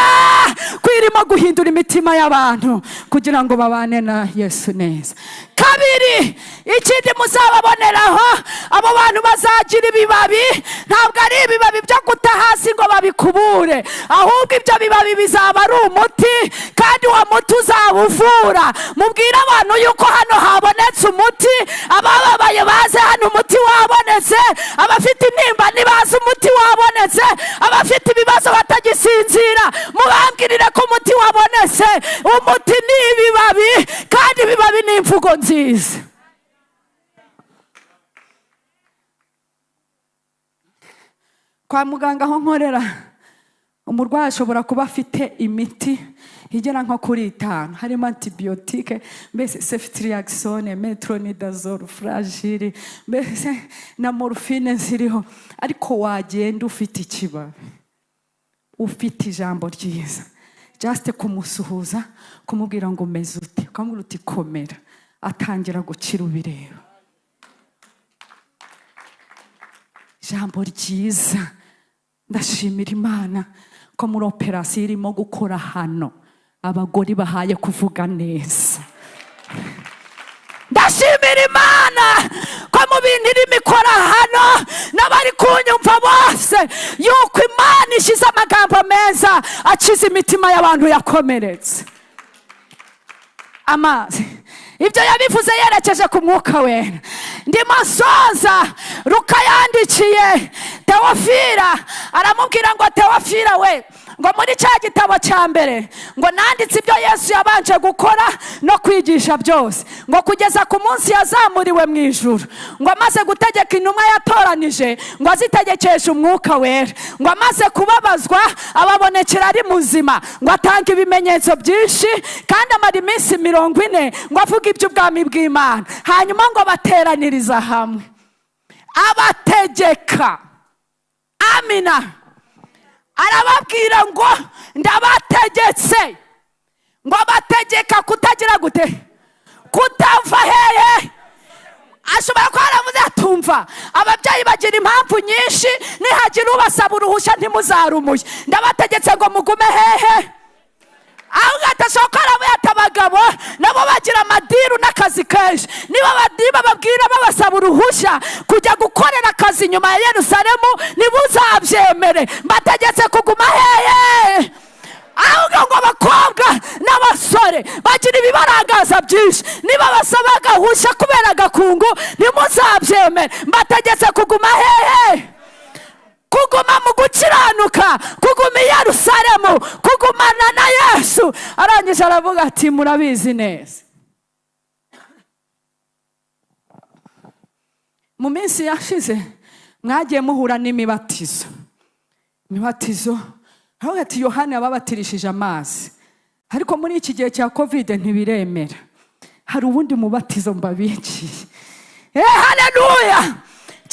ko irimo guhindura imitima y'abantu kugira ngo babane na Yesu neza. Kabiri, ikindi muzababoneraho, abo bantu bazagira ibibabi, ntabwo ari ibibabi byo guta hasi ngo babikubure, ahubwo ibyo bibabi bizaba ari umuti, kandi uwo muti uzabuvura. Mubwire abantu yuko hano habonetse umuti, abababaye baze hano umuti wabonetse, abafite intimba nibaze umuti wabonetse, abafite ibibazo batagisinzira mubambwirire ko umuti wabonetse. Umuti ni ibibabi, kandi ibibabi ni imvugo nziza. Kwa muganga aho nkorera, umurwayi ashobora kuba afite imiti igera nko kuri 5, harimo antibiyotike, mbese ceftriaxone, metronidazole, fragile, mbese na morphine ziriho. Ariko wagenda ufite ikibabi, ufite ijambo ryiza, just kumusuhuza, kumubwira ngo umeze ute, ukamubwira uti komera, atangira gukira ubireba. Ijambo ryiza. Ndashimira Imana ko muri operasiyo irimo gukora hano abagore bahaye kuvuga neza. Ndashimira Imana ko mu bintu irimo ikora hano n'abari kunyumva bose yuko Imana ishize amagambo meza akiza imitima y'abantu yakomeretse. Amazi ibyo yabivuze yerekeje ku Mwuka Wera. Ndimo soza, Luka yandikiye Teofila, aramubwira ngo Teofila we, ngo muri cya gitabo cya mbere ngo nanditse ibyo Yesu yabanje gukora no kwigisha byose, ngo kugeza ku munsi yazamuriwe mu ijuru, ngo amaze gutegeka intumwa yatoranije ngo azitegekeshe Umwuka Wera, ngo amaze kubabazwa ababonekera ari muzima, ngo atanga ibimenyetso byinshi, kandi amara iminsi 40 ngo avuga iby'ubwami bw'Imana. Hanyuma ngo bateraniriza hamwe abategeka. Amina. Arababwira ngo ndabategetse, ngo bategeka kutagira gute, kutava hehe. Ashobora ko aravuze atumva. Ababyeyi bagira impamvu nyinshi, nihagira ubasaba uruhushya ntimuzarumuye. Ndabategetse ngo mugume hehe. Aho gatashoka aravuye abagabo nabo bagira amadiru n'akazi kenshi, niba abadiba babwira babasaba uruhushya kujya gukorera akazi nyuma ya Yerusalemu ntibuzabyemere. Mbategetse kuguma hehe. Ahubwo ngo abakobwa n'abasore bagira ibibarangaza byinshi, niba basaba agahushya kubera agakungu ntimuzabyemere. Mbategetse kuguma hehe. Kuguma mu gukiranuka, kuguma i Yerusalemu, kugumana na Yesu. Arangije aravuga ati murabizi neza, mu minsi yashize mwagiye muhura n'imibatizo. Imibatizo aho ati Yohana yababatirishije amazi, ariko muri iki gihe cya COVID ntibiremera. Hari ubundi mubatizo mbabikiye. Haleluya.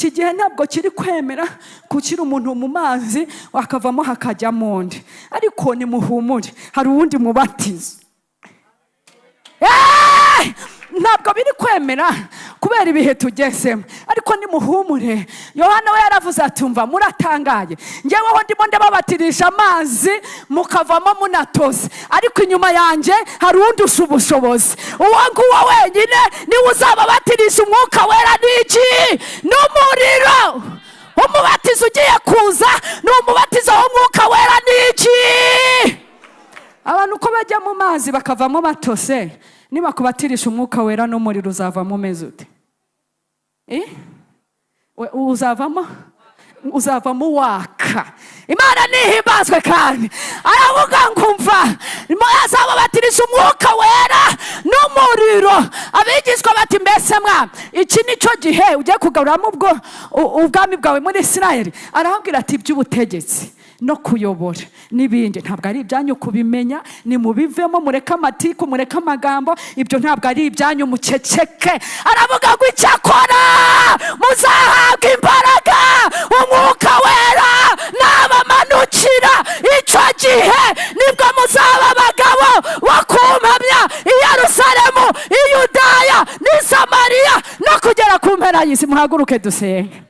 Iki gihe ntabwo kiri kwemera gukira umuntu mu mazi wakavamo hakajya mu ndi, ariko ni muhumure, hari uwundi mubatizo. Ntabwo biri kwemera kubera ibihe tugezemo, ariko ni muhumure. Yohana we yaravuze atumva muratangaye, ngeweho ndimo ndababatirisha amazi mukavamo munatose, ariko inyuma yanjye hari undi ubushobozi. Uwo nguwo wenyine niwe uzababatirisha Umwuka Wera n'iki, n'umuriro. Umubatizo ugiye kuza ni umubatizo w'Umwuka Wera n'iki. Abantu uko bajya mu mazi bakavamo batose, niba kubatirisha Umwuka Wera n'umuriro uzavamo umeze ute? Uzavamo waka. Imana nihimbazwe kandi aravuga ngo umva, azababatirisha Umwuka Wera n'umuriro. Abigishwa bati mbese mwa iki nicyo gihe ugiye kugaruramo ubwami bwawe muri Isirayeli? Arababwira ati iby'ubutegetsi no kuyobora n'ibindi ntabwo ari ibyanyu kubimenya. Nimubivemo, mureke amatiku, mureke amagambo, ibyo ntabwo ari ibyanyu, muceceke. Aravuga ngo icyakora muzahabwa imbaraga umwuka wera nabamanukira, icyo gihe nibwo muzaba abagabo bo kumpamya i Yerusalemu, i Yudaya n'i Samariya no kugera ku mpera y'isi. Muhaguruke dusenge.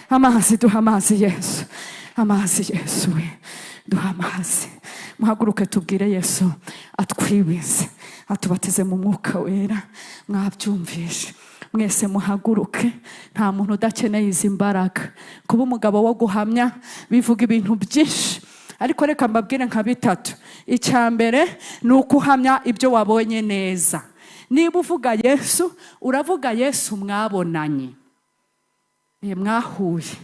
Amazi, duha amazi Yesu, amazi Yesu we, duha amazi. Muhaguruke tubwire Yesu atwibize, atubatize mu mwuka wera. Mwabyumvishe mwese, muhaguruke. Nta muntu udakeneye izi mbaraga. Kuba umugabo wo guhamya bivuga ibintu byinshi, ariko reka mbabwire nka bitatu. Icya mbere ni ukuhamya ibyo wabonye neza. Niba uvuga Yesu, uravuga Yesu mwabonanye, mwahuye.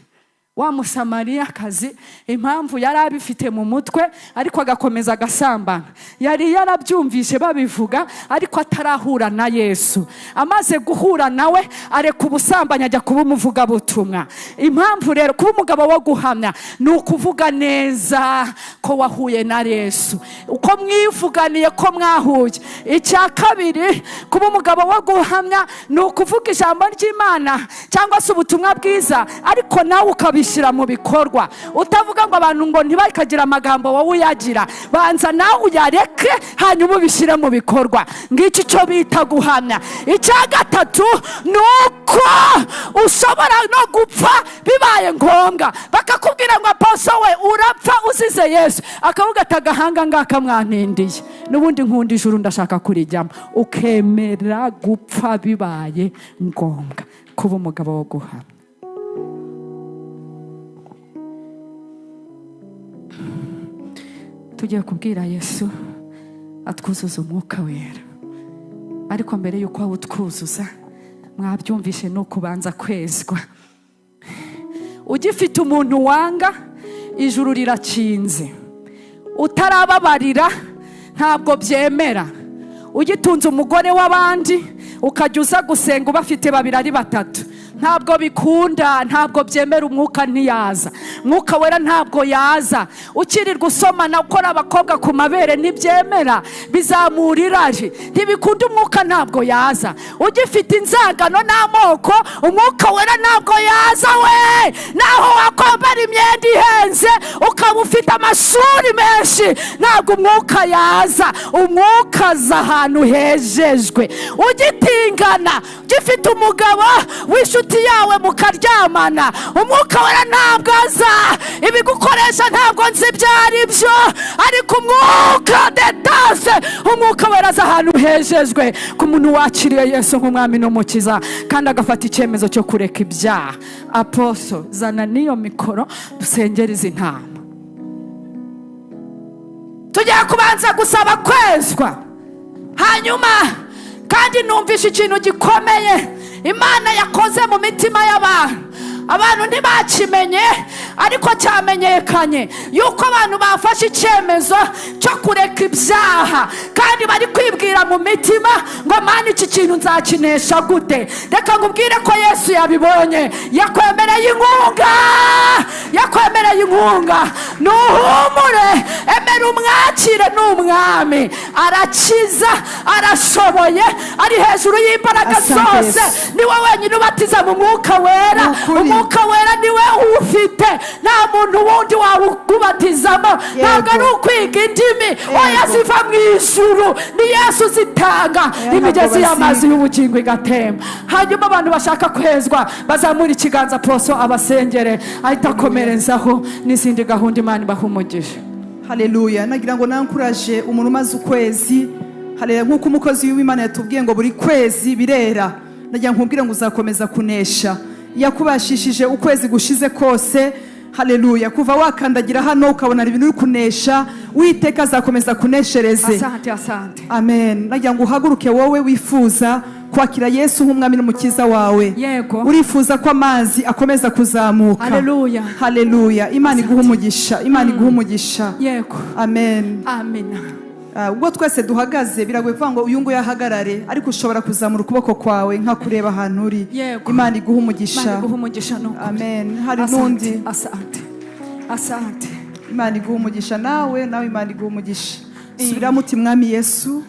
Wa Musamariyakazi impamvu yari abifite mu mutwe ariko agakomeza agasambana, yari yarabyumvishe babivuga ariko atarahura na Yesu. Amaze guhura nawe areka ubusambanyi ajya kuba umuvugabutumwa. Impamvu rero kuba umugabo wo guhamya ni ukuvuga neza ko wahuye na Yesu, uko mwivuganiye ko mwahuye. Icya kabiri, kuba umugabo wo guhamya ni ukuvuga ijambo ry'Imana cyangwa se ubutumwa bwiza ariko nawe ukabishyira mu bikorwa. Utavuga ngo abantu ngo ntibakagira amagambo wowe uyagira, banza nawe uyareke hanyuma ubishyire mu bikorwa. Ngiki cyo bita guhamya. Icya gatatu ni uko ushobora no gupfa bibaye ngombwa, bakakubwira ngo aposo we urapfa uzize Yesu, akavuga ati agahanga ngaka mwantindiye, n'ubundi nkunda ijuru ndashaka kurijyamo. Ukemera gupfa bibaye ngombwa. Kuba umugabo wo guhamya. Tugiye kubwira Yesu atwuzuza umwuka wera, ariko mbere yuko awutwuzuza, mwabyumvishe no kubanza kwezwa. Ugifite umuntu wanga, ijuru rirakinze. Utarababarira ntabwo byemera. Ugitunze umugore w'abandi ukajya uza gusenga ubafite babiri ari batatu, ntabwo bikunda, ntabwo byemera. Umwuka ntiyaza, mwuka wera ntabwo yaza. Ukirirwa usomana ukora abakobwa ku mabere ntibyemera, bizamura irari, ntibikunda. Umwuka ntabwo yaza. Ugifite inzangano n'amoko, umwuka wera ntabwo yaza we. Naho wakwambara imyenda ihenze ukaba ufite amashuri menshi, ntabwo umwuka yaza. Umwuka aza ahantu hejejwe. Ugitingana, ugifite umugabo w'inshuti yawe mukaryamana, umwuka wera ntabwo aza. Ibigukoresha ntabwo nzi ibyo ari byo, ariko umwuka detase, umwuka wera aza ahantu hejejwe. Ku muntu wakiriye Yesu nk'umwami n'umukiza kandi agafata icyemezo cyo kureka ibyaha. Aposo, zana niyo mikoro dusengera izi ntama. Tugiye kubanza gusaba kwezwa, hanyuma kandi numvishe ikintu gikomeye Imana yakoze mu mitima y'abantu. Abantu ntibakimenye ariko cyamenyekanye yuko abantu bafashe icyemezo cyo kureka ibyaha, kandi bari kwibwira mu mitima ngo Mana iki kintu nzakinesha gute. Reka ngubwire ko Yesu yabibonye, yakwemereye inkunga, yakwemereye inkunga. Nuhumure, emera umwakire n'umwami. Arakiza, arashoboye, ari hejuru y'imbaraga zose. Niwe wenyine ubatiza mu mwuka wera. Umwuka wera niwe ufite, nta muntu wundi wawubatizamo. Ntabwo ari ukwiga indimi, oya ziva mu ijuru, ni Yesu zitanga. Imigezi y'amazi y'ubugingo igatemba. Hanyuma abantu bashaka kwezwa bazamura ikiganza, Aposo abasengere, ahita akomerezaho n'izindi gahunda. Imana ibahe umugisha. Haleluya. Nagira ngo nankuraje umuntu umaze ukwezi, haleluya, nk'uko umukozi w'Imana yatubwiye ngo buri kwezi birera. Nagira nkubwire ngo uzakomeza kunesha. Yakubashishije ukwezi gushize kose, haleluya. Kuva wakandagira hano ukabona ibintu uri kunesha, Uwiteka azakomeza kuneshereze. Asante, asante. Amen. Nagira ngo uhaguruke wowe wifuza kwakira Yesu nk'umwami n'umukiza wawe. Yego. Urifuza ko amazi akomeza kuzamuka. Haleluya. Haleluya. Imana iguhe umugisha. Imana iguhe umugisha. Yego. Amen. Amen. ubwo twese duhagaze biragoye kuvuga ngo uyu nguyu ahagarare, ariko ushobora kuzamura ukuboko kwawe nka kureba ahantu uri. Yego. Imana iguha umugisha. Imana iguha umugisha n'ukuri. Amen. Hari n'undi. Asante. Imana iguha umugisha nawe Imana iguha umugisha. Subiramo uti Mwami Yesu,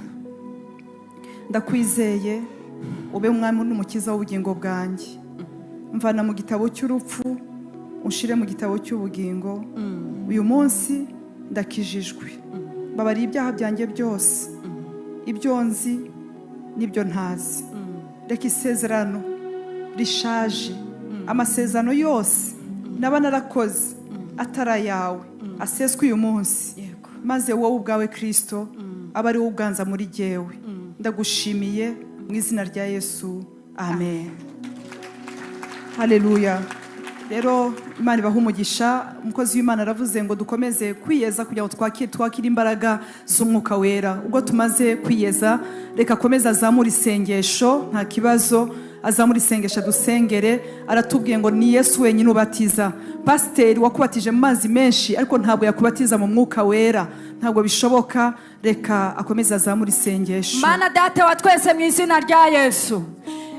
ndakwizeye ube umwami n'umukiza w'ubugingo bwanjye. Mvana mu gitabo cy'urupfu unshire mu gitabo cy'ubugingo. Uyu munsi ndakijijwe. Babariye ibyaha byanjye byose, ibyo nzi n'ibyo ntazi. Reka isezerano rishaje, amasezerano yose naba narakoze atari yawe aseswe uyu munsi, maze wowe ubwawe Kristo aba ari wowe uganza muri jyewe. Ndagushimiye mu izina rya Yesu, amen. Haleluya. Rero Imana ibaha umugisha. Umukozi w'Imana aravuze ngo dukomeze kwiyeza kugira ngo twakire imbaraga z'umwuka wera. Ubwo tumaze kwiyeza, reka akomeze azamura isengesho, nta kibazo, azamura isengesho dusengere. Aratubwiye ngo ni Yesu wenyine ubatiza. Pasiteri wakubatije mu mazi menshi ariko ntabwo yakubatiza mu mwuka wera, ntabwo bishoboka. Reka akomeze azamura isengesho. Mana Data wa twese, mu izina rya Yesu,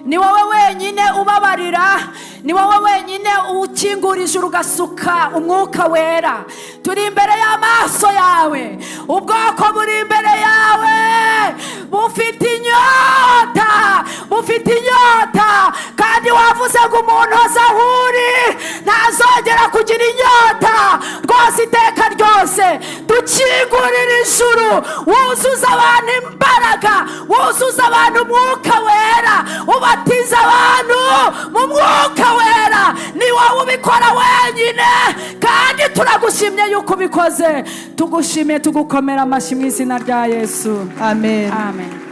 ni wowe wenyine ubabarira, ni wowe wenyine ukingura ijuru ugasuka umwuka wera. Turi imbere y'amaso yawe, ubwoko buri imbere yawe bufite inyota, kandi wavuze ngo umuntu azahuri ntazongera kugira inyota rwose iteka ryose. Dukingurire ijuru, wuzuza abantu imbaraga, wuzuza abantu umwuka wera, ubatiza abantu mu mwuka wera. Ni wowe ubikora wenyine, kandi turagushimye yuko ubikoze. Tugushimiye, tugukomera amashyi mu izina rya Yesu. Amen. Amen.